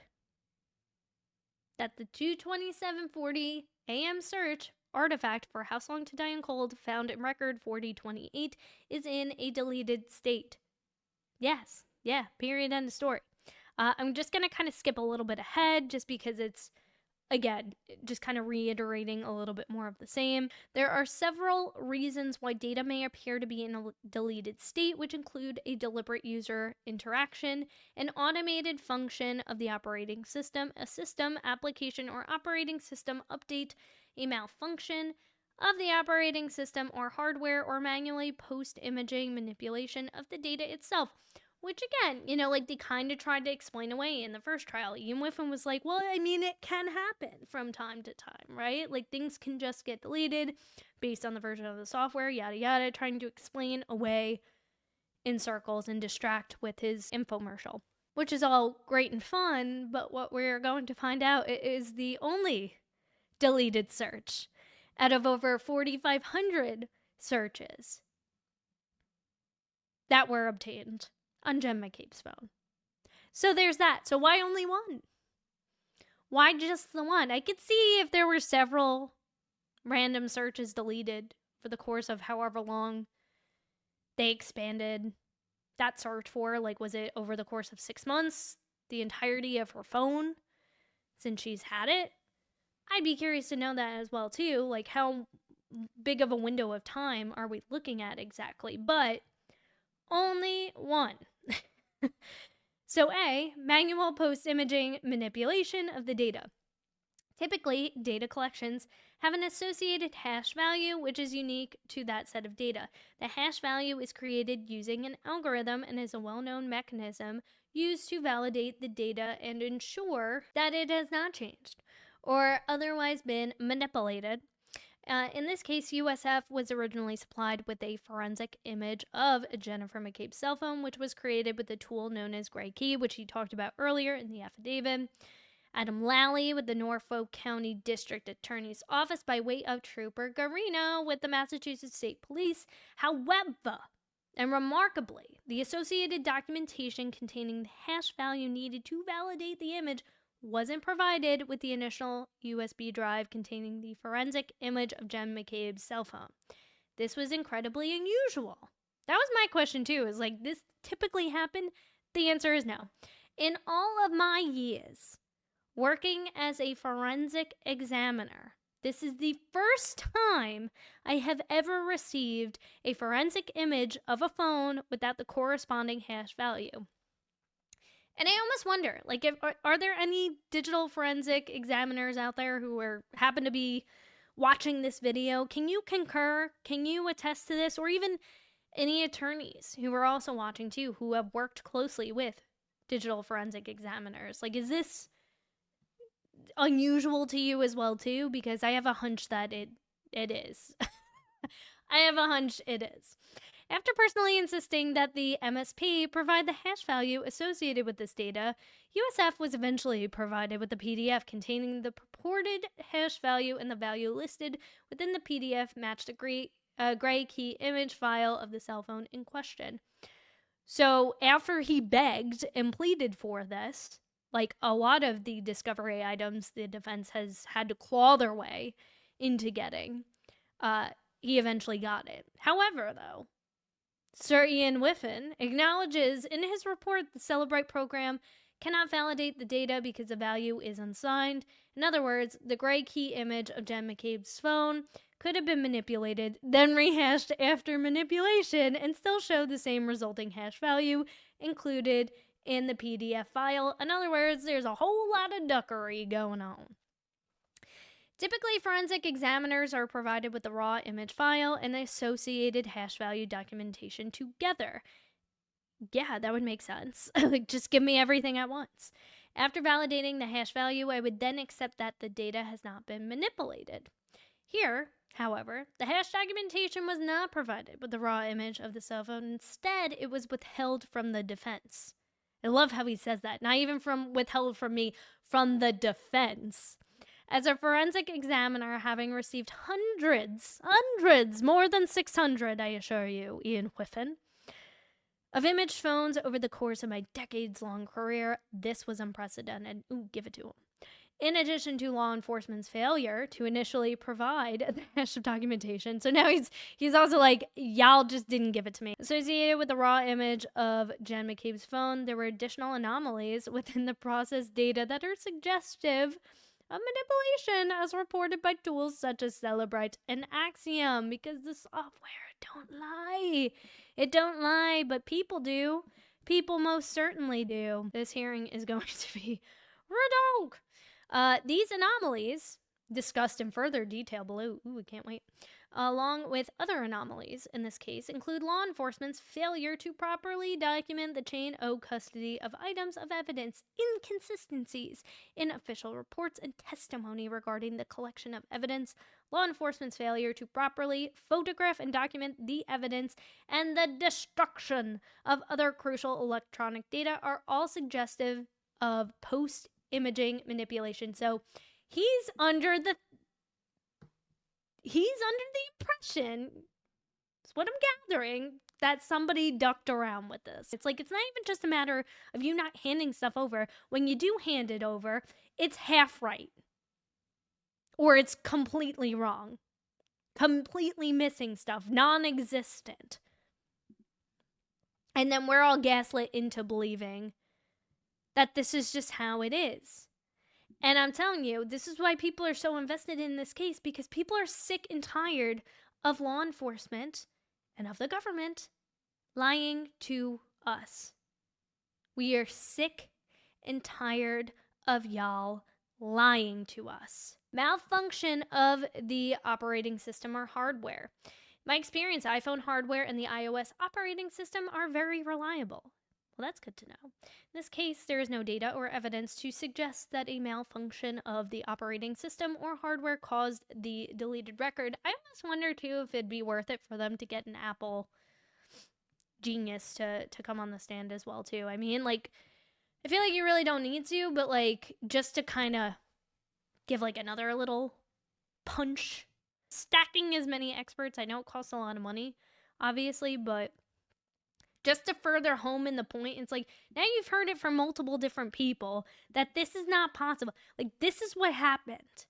that the 2:27:40 a.m. search artifact for How Long to Die in Cold, found in record 4028, is in a deleted state. Yes, yeah, period, end of story. I'm just going to kind of skip a little bit ahead just because it's, again, just kind of reiterating a little bit more of the same. There are several reasons why data may appear to be in a deleted state, which include a deliberate user interaction, an automated function of the operating system, a system, application, or operating system update, a malfunction of the operating system or hardware, or manually post-imaging manipulation of the data itself. Which, again, like they kind of tried to explain away in the first trial. Ian Whiffin was like, well, I mean, it can happen from time to time, right? Like, things can just get deleted based on the version of the software, yada, yada, trying to explain away in circles and distract with his infomercial. Which is all great and fun, but what we're going to find out is the only deleted search out of over 4,500 searches that were obtained on Jen McCabe's phone. So there's that. So why only one? Why just the one? I could see if there were several random searches deleted for the course of however long they expanded that search for. Like, was it over the course of 6 months, the entirety of her phone, since she's had it? I'd be curious to know that as well, too. Like, how big of a window of time are we looking at exactly? But only one. So A, manual post-imaging manipulation of the data. Typically, data collections have an associated hash value, which is unique to that set of data. The hash value is created using an algorithm and is a well-known mechanism used to validate the data and ensure that it has not changed or otherwise been manipulated. In this case, USF was originally supplied with a forensic image of Jennifer McCabe's cell phone, which was created with the tool known as Gray Key, which he talked about earlier in the affidavit. Adam Lally with the Norfolk County District Attorney's Office by way of Trooper Garino with the Massachusetts State Police. However, and remarkably, the associated documentation containing the hash value needed to validate the image wasn't provided with the initial USB drive containing the forensic image of Jen McCabe's cell phone. This was incredibly unusual. That was my question too, is like, this typically happen? The answer is no. In all of my years working as a forensic examiner, this is the first time I have ever received a forensic image of a phone without the corresponding hash value. And I almost wonder, like, are there any digital forensic examiners out there who happen to be watching this video? Can you concur? Can you attest to this? Or even any attorneys who are also watching too, who have worked closely with digital forensic examiners? Like, is this unusual to you as well too? Because I have a hunch that it is. I have a hunch it is. After personally insisting that the MSP provide the hash value associated with this data, USF was eventually provided with a PDF containing the purported hash value, and the value listed within the PDF matched the Gray Key image file of the cell phone in question. So after he begged and pleaded for this, like a lot of the discovery items the defense has had to claw their way into getting, he eventually got it. However, though, Sir Ian Whiffen acknowledges in his report the Sallyport program cannot validate the data because the value is unsigned. In other words, the Gray Key image of Jen McCabe's phone could have been manipulated, then rehashed after manipulation, and still show the same resulting hash value included in the PDF file. In other words, there's a whole lot of duckery going on. Typically, forensic examiners are provided with the raw image file and the associated hash value documentation together. Yeah, that would make sense. Like, just give me everything at once. After validating the hash value, I would then accept that the data has not been manipulated. Here, however, the hash documentation was not provided with the raw image of the cell phone. Instead, it was withheld from the defense. I love how he says that. Not even withheld from me, from the defense. As a forensic examiner, having received hundreds, more than 600, I assure you, Ian Whiffen, of image phones over the course of my decades-long career, this was unprecedented. Ooh, give it to him. In addition to law enforcement's failure to initially provide the hash of documentation, so now he's also like, y'all just didn't give it to me. Associated with the raw image of Jen McCabe's phone, there were additional anomalies within the process data that are suggestive of manipulation, as reported by tools such as Sallyport and Axiom, because the software don't lie. It don't lie, but people do. People most certainly do. This hearing is going to be redonk. These anomalies, discussed in further detail below, ooh, I can't wait, along with other anomalies in this case, include law enforcement's failure to properly document the chain of custody of items of evidence, inconsistencies in official reports and testimony regarding the collection of evidence, law enforcement's failure to properly photograph and document the evidence, and the destruction of other crucial electronic data are all suggestive of post-imaging manipulation. So he's under the impression, it's what I'm gathering, that somebody ducked around with this. It's like, it's not even just a matter of you not handing stuff over. When you do hand it over, it's half right. Or it's completely wrong. Completely missing stuff. Non-existent. And then we're all gaslit into believing that this is just how it is. And I'm telling you, this is why people are so invested in this case, because people are sick and tired of law enforcement and of the government lying to us. We are sick and tired of y'all lying to us. Malfunction of the operating system or hardware. My experience, iPhone hardware and the iOS operating system are very reliable. Well, that's good to know. In this case, there is no data or evidence to suggest that a malfunction of the operating system or hardware caused the deleted record. I almost wonder, too, if it'd be worth it for them to get an Apple genius to come on the stand as well, too. I mean, like, I feel like you really don't need to, but, like, just to kind of give, like, another little punch. Stacking as many experts, I know it costs a lot of money, obviously, but just to further home in the point, it's like, now you've heard it from multiple different people that this is not possible. Like, this is what happened.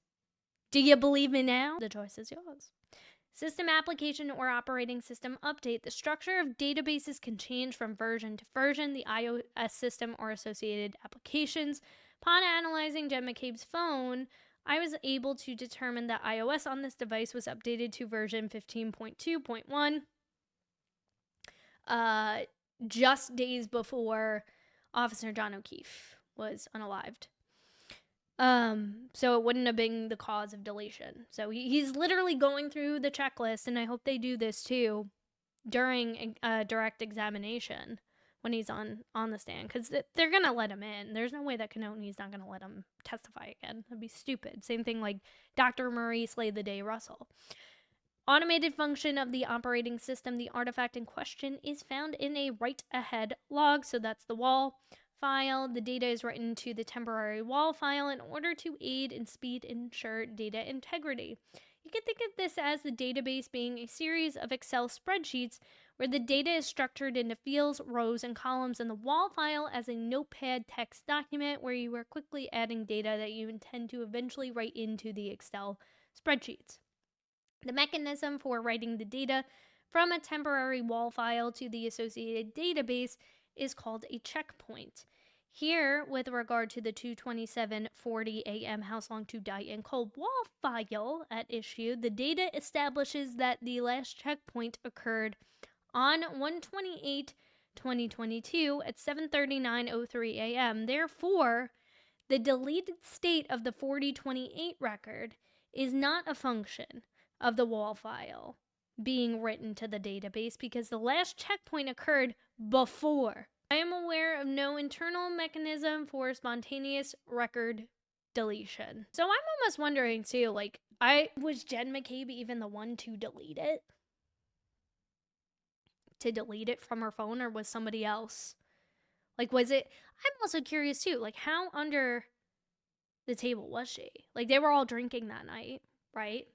Do you believe me now? The choice is yours. System application or operating system update. The structure of databases can change from version to version. The iOS system or associated applications. Upon analyzing Jen McCabe's phone, I was able to determine that iOS on this device was updated to version 15.2.1. Just days before Officer John O'Keefe was unalived. So it wouldn't have been the cause of deletion. So he's literally going through the checklist, and I hope they do this too during direct examination when he's on the stand, because they're gonna let him in. There's no way that Canoni's not gonna let him testify again. That'd be stupid. Same thing like Dr. Marie Slade the Day Russell. Automated function of the operating system. The artifact in question is found in a write-ahead log, so that's the wall file. The data is written to the temporary wall file in order to aid and speed ensure data integrity. You can think of this as the database being a series of Excel spreadsheets where the data is structured into fields, rows, and columns, and the wall file as a notepad text document where you are quickly adding data that you intend to eventually write into the Excel spreadsheets. The mechanism for writing the data from a temporary wall file to the associated database is called a checkpoint. Here, with regard to the 2:27:40 a.m. House Long to Die in Cold wall file at issue, the data establishes that the last checkpoint occurred on 1/28/2022 at 7:39:03 a.m. Therefore, the deleted state of the 4028 record is not a function of the wall file being written to the database because the last checkpoint occurred before. I am aware of no internal mechanism for spontaneous record deletion. So I'm almost wondering too, like, was Jen McCabe even the one to delete it? To delete it from her phone, or was somebody else? Like, was it? I'm also curious too, like, how under the table was she? Like, they were all drinking that night, right?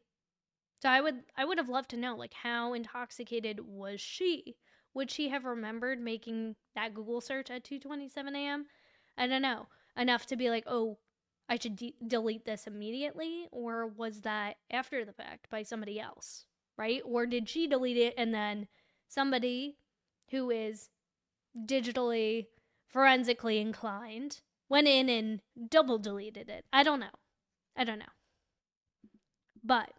So I would have loved to know, like, how intoxicated was she? Would she have remembered making that Google search at 2:27 a.m.? I don't know. Enough to be like, oh, I should delete this immediately? Or was that after the fact by somebody else, right? Or did she delete it and then somebody who is digitally, forensically inclined went in and double deleted it? I don't know. But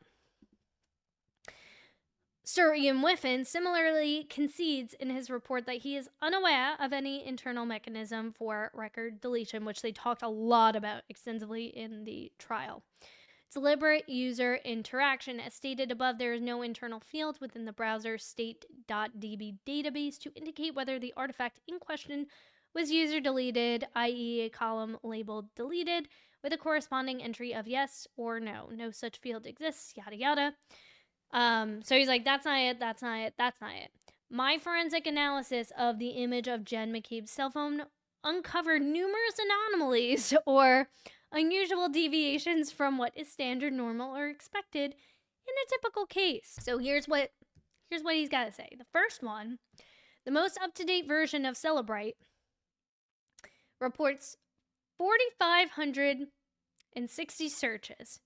Sir Ian Whiffen similarly concedes in his report that he is unaware of any internal mechanism for record deletion, which they talked a lot about extensively in the trial. Deliberate user interaction. As stated above, there is no internal field within the browser state.db database to indicate whether the artifact in question was user deleted, i.e. a column labeled deleted, with a corresponding entry of yes or no. No such field exists, yada yada. So he's like, that's not it. My forensic analysis of the image of Jen McCabe's cell phone uncovered numerous anomalies or unusual deviations from what is standard, normal, or expected in a typical case. So here's what he's got to say. The first one, the most up-to-date version of Sallyport reports 4,560 searches,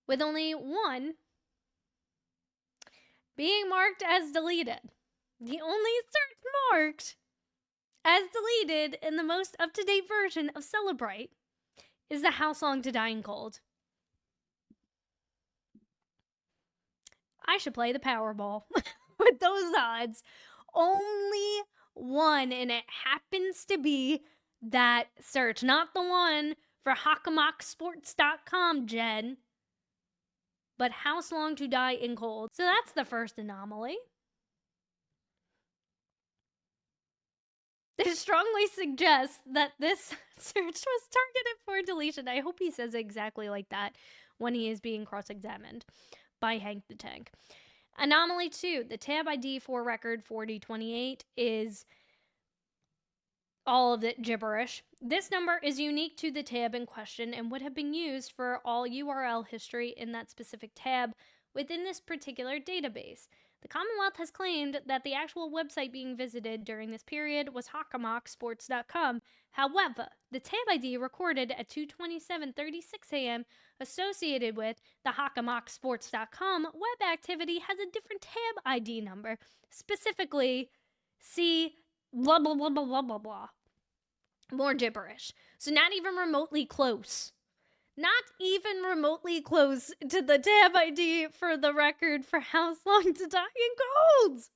with only one being marked as deleted. The only search marked as deleted in the most up-to-date version of Sallyport is the House Long to Die in Cold. I should play the Powerball with those odds. Only one, and it happens to be that search, not the one for hockamocksports.com, Jen, but House Long to Die in Cold. So that's the first anomaly. It strongly suggests that this search was targeted for deletion. I hope he says exactly like that when he is being cross-examined by Hank the Tank. Anomaly 2, the tab ID for record 4028 is all of it gibberish. This number is unique to the tab in question and would have been used for all URL history in that specific tab within this particular database. The Commonwealth has claimed that the actual website being visited during this period was hockamocksports.com. However, the tab ID recorded at 2:27:36 a.m. associated with the hockamocksports.com web activity has a different tab ID number, specifically C blah blah blah blah blah blah blah. More gibberish. So not even remotely close. Not even remotely close to the tab ID for the record for How Long to Die in Cold.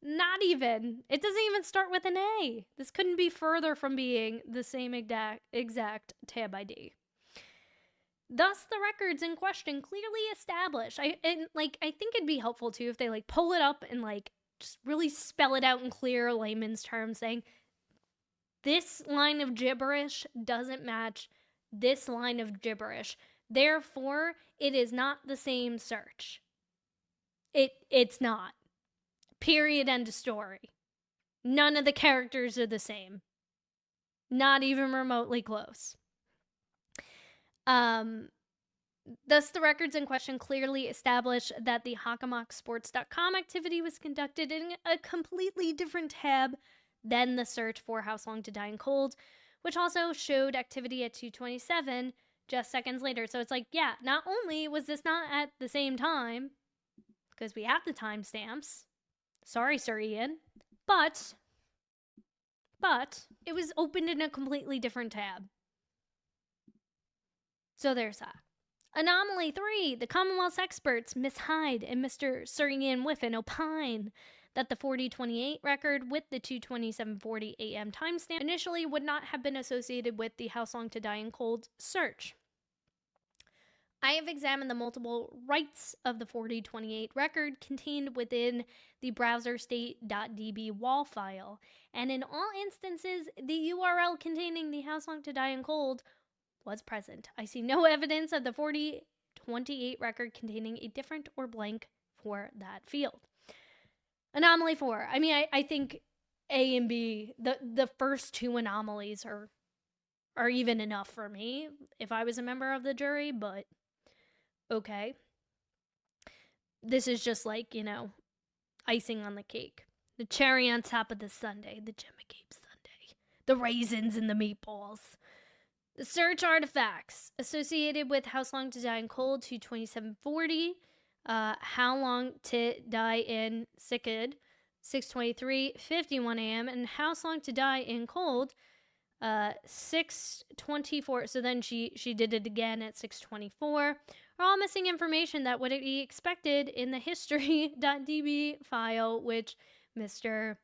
Not even. It doesn't even start with an A. This couldn't be further from being the same exact tab ID. Thus, the records in question clearly establish. I think it'd be helpful too if they pull it up and just really spell it out in clear layman's terms, saying this line of gibberish doesn't match this line of gibberish. Therefore, it is not the same search. It's not. Period. End of story. None of the characters are the same. Not even remotely close. Thus, the records in question clearly establish that the hockamocksports.com activity was conducted in a completely different tab than the search for How Long to Die in Cold, which also showed activity at 2:27 just seconds later. So it's not only was this not at the same time, because we have the timestamps. Sorry, Sir Ian. But it was opened in a completely different tab. So there's that. Anomaly 3, the Commonwealth's experts, Miss Hyde and Mr. Sir Ian Whiffen, opine that the 4028 record with the 2:27:40 a.m. timestamp initially would not have been associated with the How Long to Die in Cold search. I have examined the multiple writes of the 4028 record contained within the browser state.db wall file, and in all instances, the URL containing the How Long to Die in Cold was present. I see no evidence of the 4028 record containing a different or blank for that field. Anomaly 4. I think A and B, the first two anomalies are even enough for me if I was a member of the jury, but okay. This is just icing on the cake. The cherry on top of the sundae, the Jim McCabe sundae. The raisins and the meatballs. The search artifacts associated with How Long to Die in Cold 2:27:40, How Long to Die in Sicked 6:23:51 a.m. and How Long to Die in Cold 6:24. So then she did it again at 6:24. Are all missing information that would be expected in the history.db file, which Mr.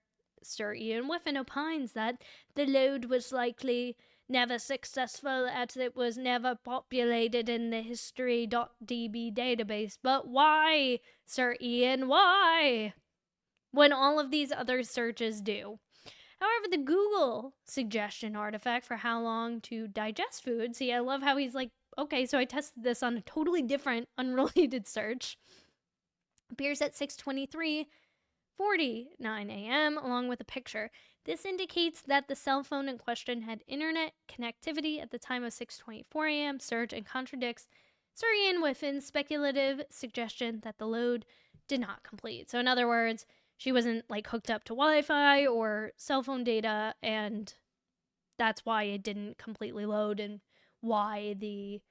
Sir Ian Whiffen opines that the load was likely never successful as it was never populated in the history.db database. But why, Sir Ian, why? When all of these other searches do. However, the Google suggestion artifact for how long to digest food, see, I love how he's okay, so I tested this on a totally different, unrelated search, appears at 6:23:49 a.m. along with a picture. This indicates that the cell phone in question had internet connectivity at the time of 6:24 a.m. search and contradicts Sir Ian Whiffen's speculative suggestion that the load did not complete. So in other words, she wasn't hooked up to Wi-Fi or cell phone data, and that's why it didn't completely load and why the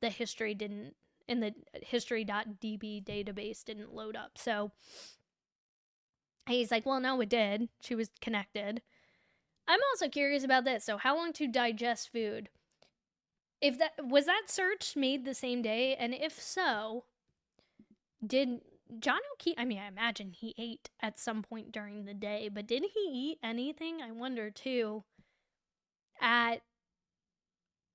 history didn't, in the history.db database didn't load up. So he's well, no, it did. She was connected. I'm also curious about this. So how long to digest food? If was that search made the same day? And if so, did John O'Keefe, I imagine he ate at some point during the day, but did he eat anything? I wonder too, at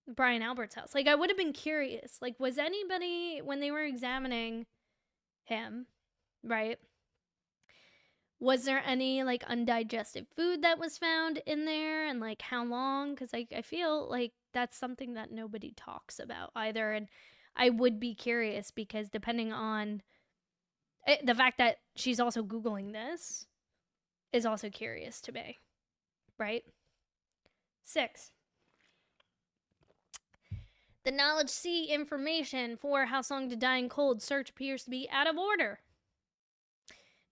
Brian Albert's house. I would have been curious. Was anybody, when they were examining him, right? Was there any, like, undigested food that was found in there, and, like, how long? Because I feel like that's something that nobody talks about either, and I would be curious because depending on the fact that she's also Googling this is also curious to me, right? 6. The Knowledge C information for How Long to Die in Cold search appears to be out of order.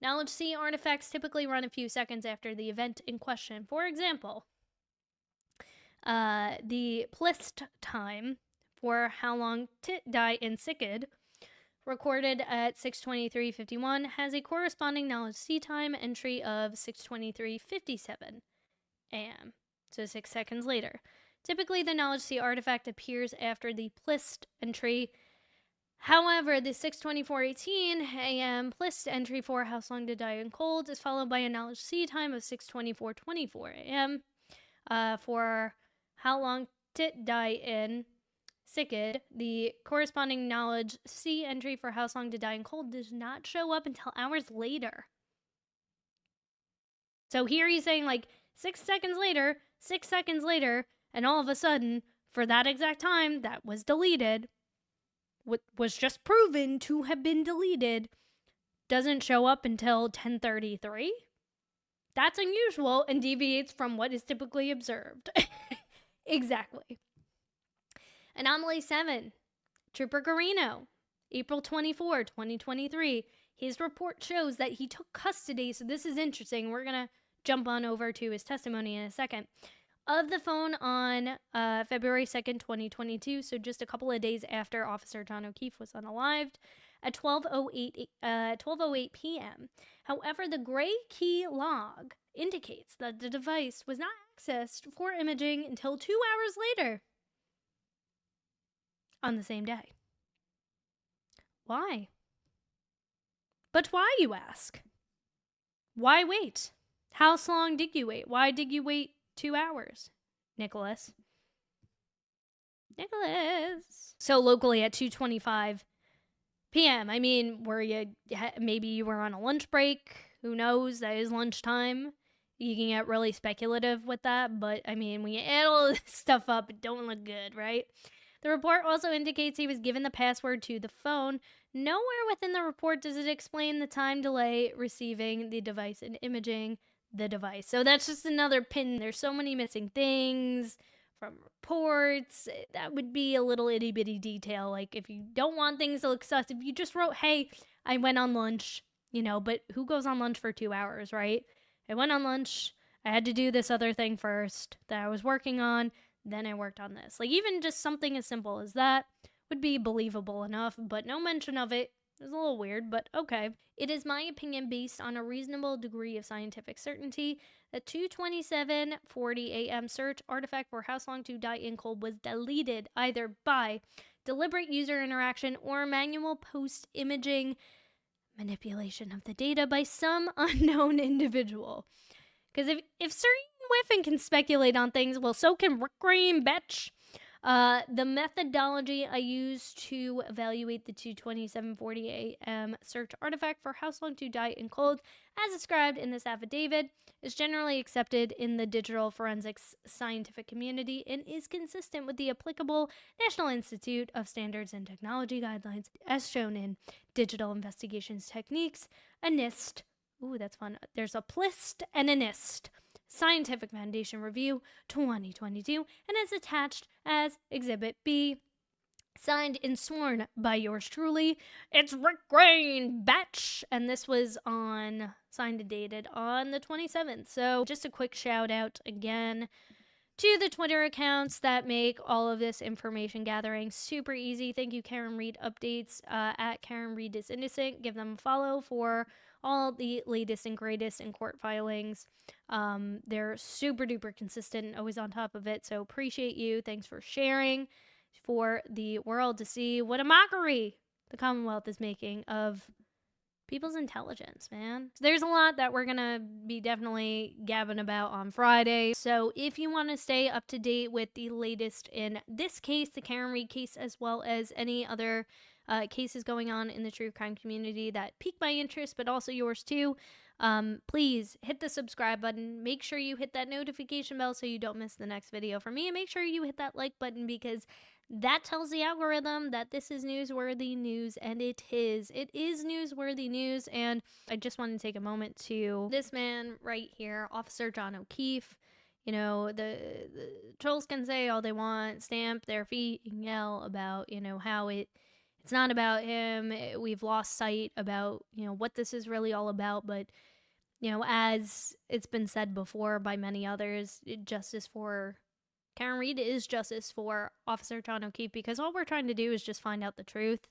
Knowledge C artifacts typically run a few seconds after the event in question. For example, the plist time for How Long to Die in Sikid, recorded at 6:23:51, has a corresponding Knowledge C time entry of 6:23:57 a.m., so 6 seconds later. Typically, the Knowledge C artifact appears after the plist entry. However, the 6:24:18 a.m. plist entry for How Long to Die in Cold is followed by a Knowledge C time of 6:24:24 a.m. For How Long to Die in Sikid. The corresponding Knowledge C entry for How Long to Die in Cold does not show up until hours later. So here he's saying, like, 6 seconds later, and all of a sudden, for that exact time that was deleted, what was just proven to have been deleted, doesn't show up until 10:33. That's unusual and deviates from what is typically observed. Exactly. Anomaly 7. Trooper Garino, April 24, 2023. His report shows that he took custody, so this is interesting. We're going to jump on over to his testimony in a second, of the phone on February 2nd, 2022, so just a couple of days after Officer John O'Keefe was unalived, at 12:08 p.m. However, the gray key log indicates that the device was not accessed for imaging until 2 hours later on the same day. Why? But why, you ask? Why wait? How long did you wait? Why did you wait 2 hours, Nicholas? So locally at 2:25 p.m. I mean, maybe you were on a lunch break. Who knows? That is lunchtime. You can get really speculative with that, but I mean, when you add all this stuff up, it don't look good, right? The report also indicates he was given the password to the phone. Nowhere within the report does it explain the time delay receiving the device and imaging the device. So that's just another pin. There's so many missing things from reports. That would be a little itty bitty detail. Like, if you don't want things to look sus, if you just wrote, hey, I went on lunch, but who goes on lunch for 2 hours, right? I went on lunch. I had to do this other thing first that I was working on. Then I worked on this. Like, even just something as simple as that would be believable enough, but no mention of it is a little weird, but okay. It is my opinion, based on a reasonable degree of scientific certainty, that 2:27:40 a.m. search artifact for How Long to Die in Cold was deleted either by deliberate user interaction or manual post-imaging manipulation of the data by some unknown individual. Because if Serene Whiffen can speculate on things, well, so can Rick Green, bitch. The methodology I used to evaluate the 2:27:40 a.m. search artifact for How Long to Die in Cold, as described in this affidavit, is generally accepted in the digital forensics scientific community and is consistent with the applicable National Institute of Standards and Technology guidelines, as shown in Digital Investigations Techniques, a NIST. Ooh, that's fun. There's a PLIST and a NIST. Scientific Foundation Review 2022, and is attached as Exhibit B. Signed and sworn by yours truly. It's Rick Green, batch! And this was signed and dated on the 27th. So just a quick shout out again to the Twitter accounts that make all of this information gathering super easy. Thank you, Karen Reed Updates, at Karen Reed is Innocent. Give them a follow for all the latest and greatest in court filings. They're super duper consistent and always on top of it, so appreciate you. Thanks for sharing, for the world to see what a mockery the Commonwealth is making of people's intelligence, man. So there's a lot that we're gonna be definitely gabbing about on Friday. So if you want to stay up to date with the latest in this case, the Karen Reed case, as well as any other cases going on in the true crime community that pique my interest, but also yours too, Please hit the subscribe button. Make sure you hit that notification bell so you don't miss the next video from me. And make sure you hit that like button because that tells the algorithm that this is newsworthy news, and it is. It is newsworthy news, and I just want to take a moment to this man right here, Officer John O'Keefe. You know, the trolls can say all they want, stamp their feet and yell about, you know, how it's not about him. We've lost sight about, you know, what this is really all about, but you know, as it's been said before by many others, justice for Karen Read is justice for Officer John O'Keefe, because all we're trying to do is just find out the truth.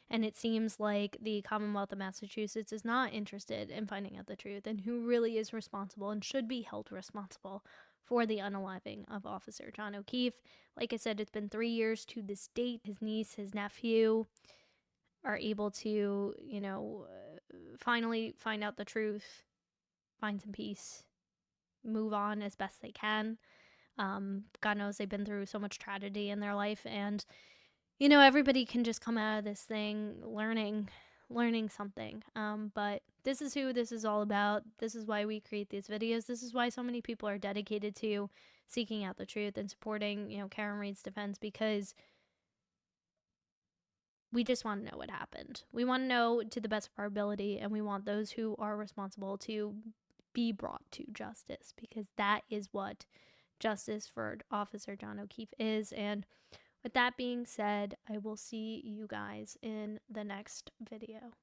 And it seems like the Commonwealth of Massachusetts is not interested in finding out the truth and who really is responsible and should be held responsible for the unaliving of Officer John O'Keefe. Like I said, it's been 3 years to this date. His niece, his nephew are able to, you know, finally find out the truth, find some peace, move on as best they can. God knows they've been through so much tragedy in their life, and you know, everybody can just come out of this thing learning something. But this is who this is all about. This is why we create these videos. This is why so many people are dedicated to seeking out the truth and supporting, you know, Karen Read's defense, because we just want to know what happened. We want to know to the best of our ability, and we want those who are responsible to be brought to justice, because that is what justice for Officer John O'Keefe is. And with that being said, I will see you guys in the next video.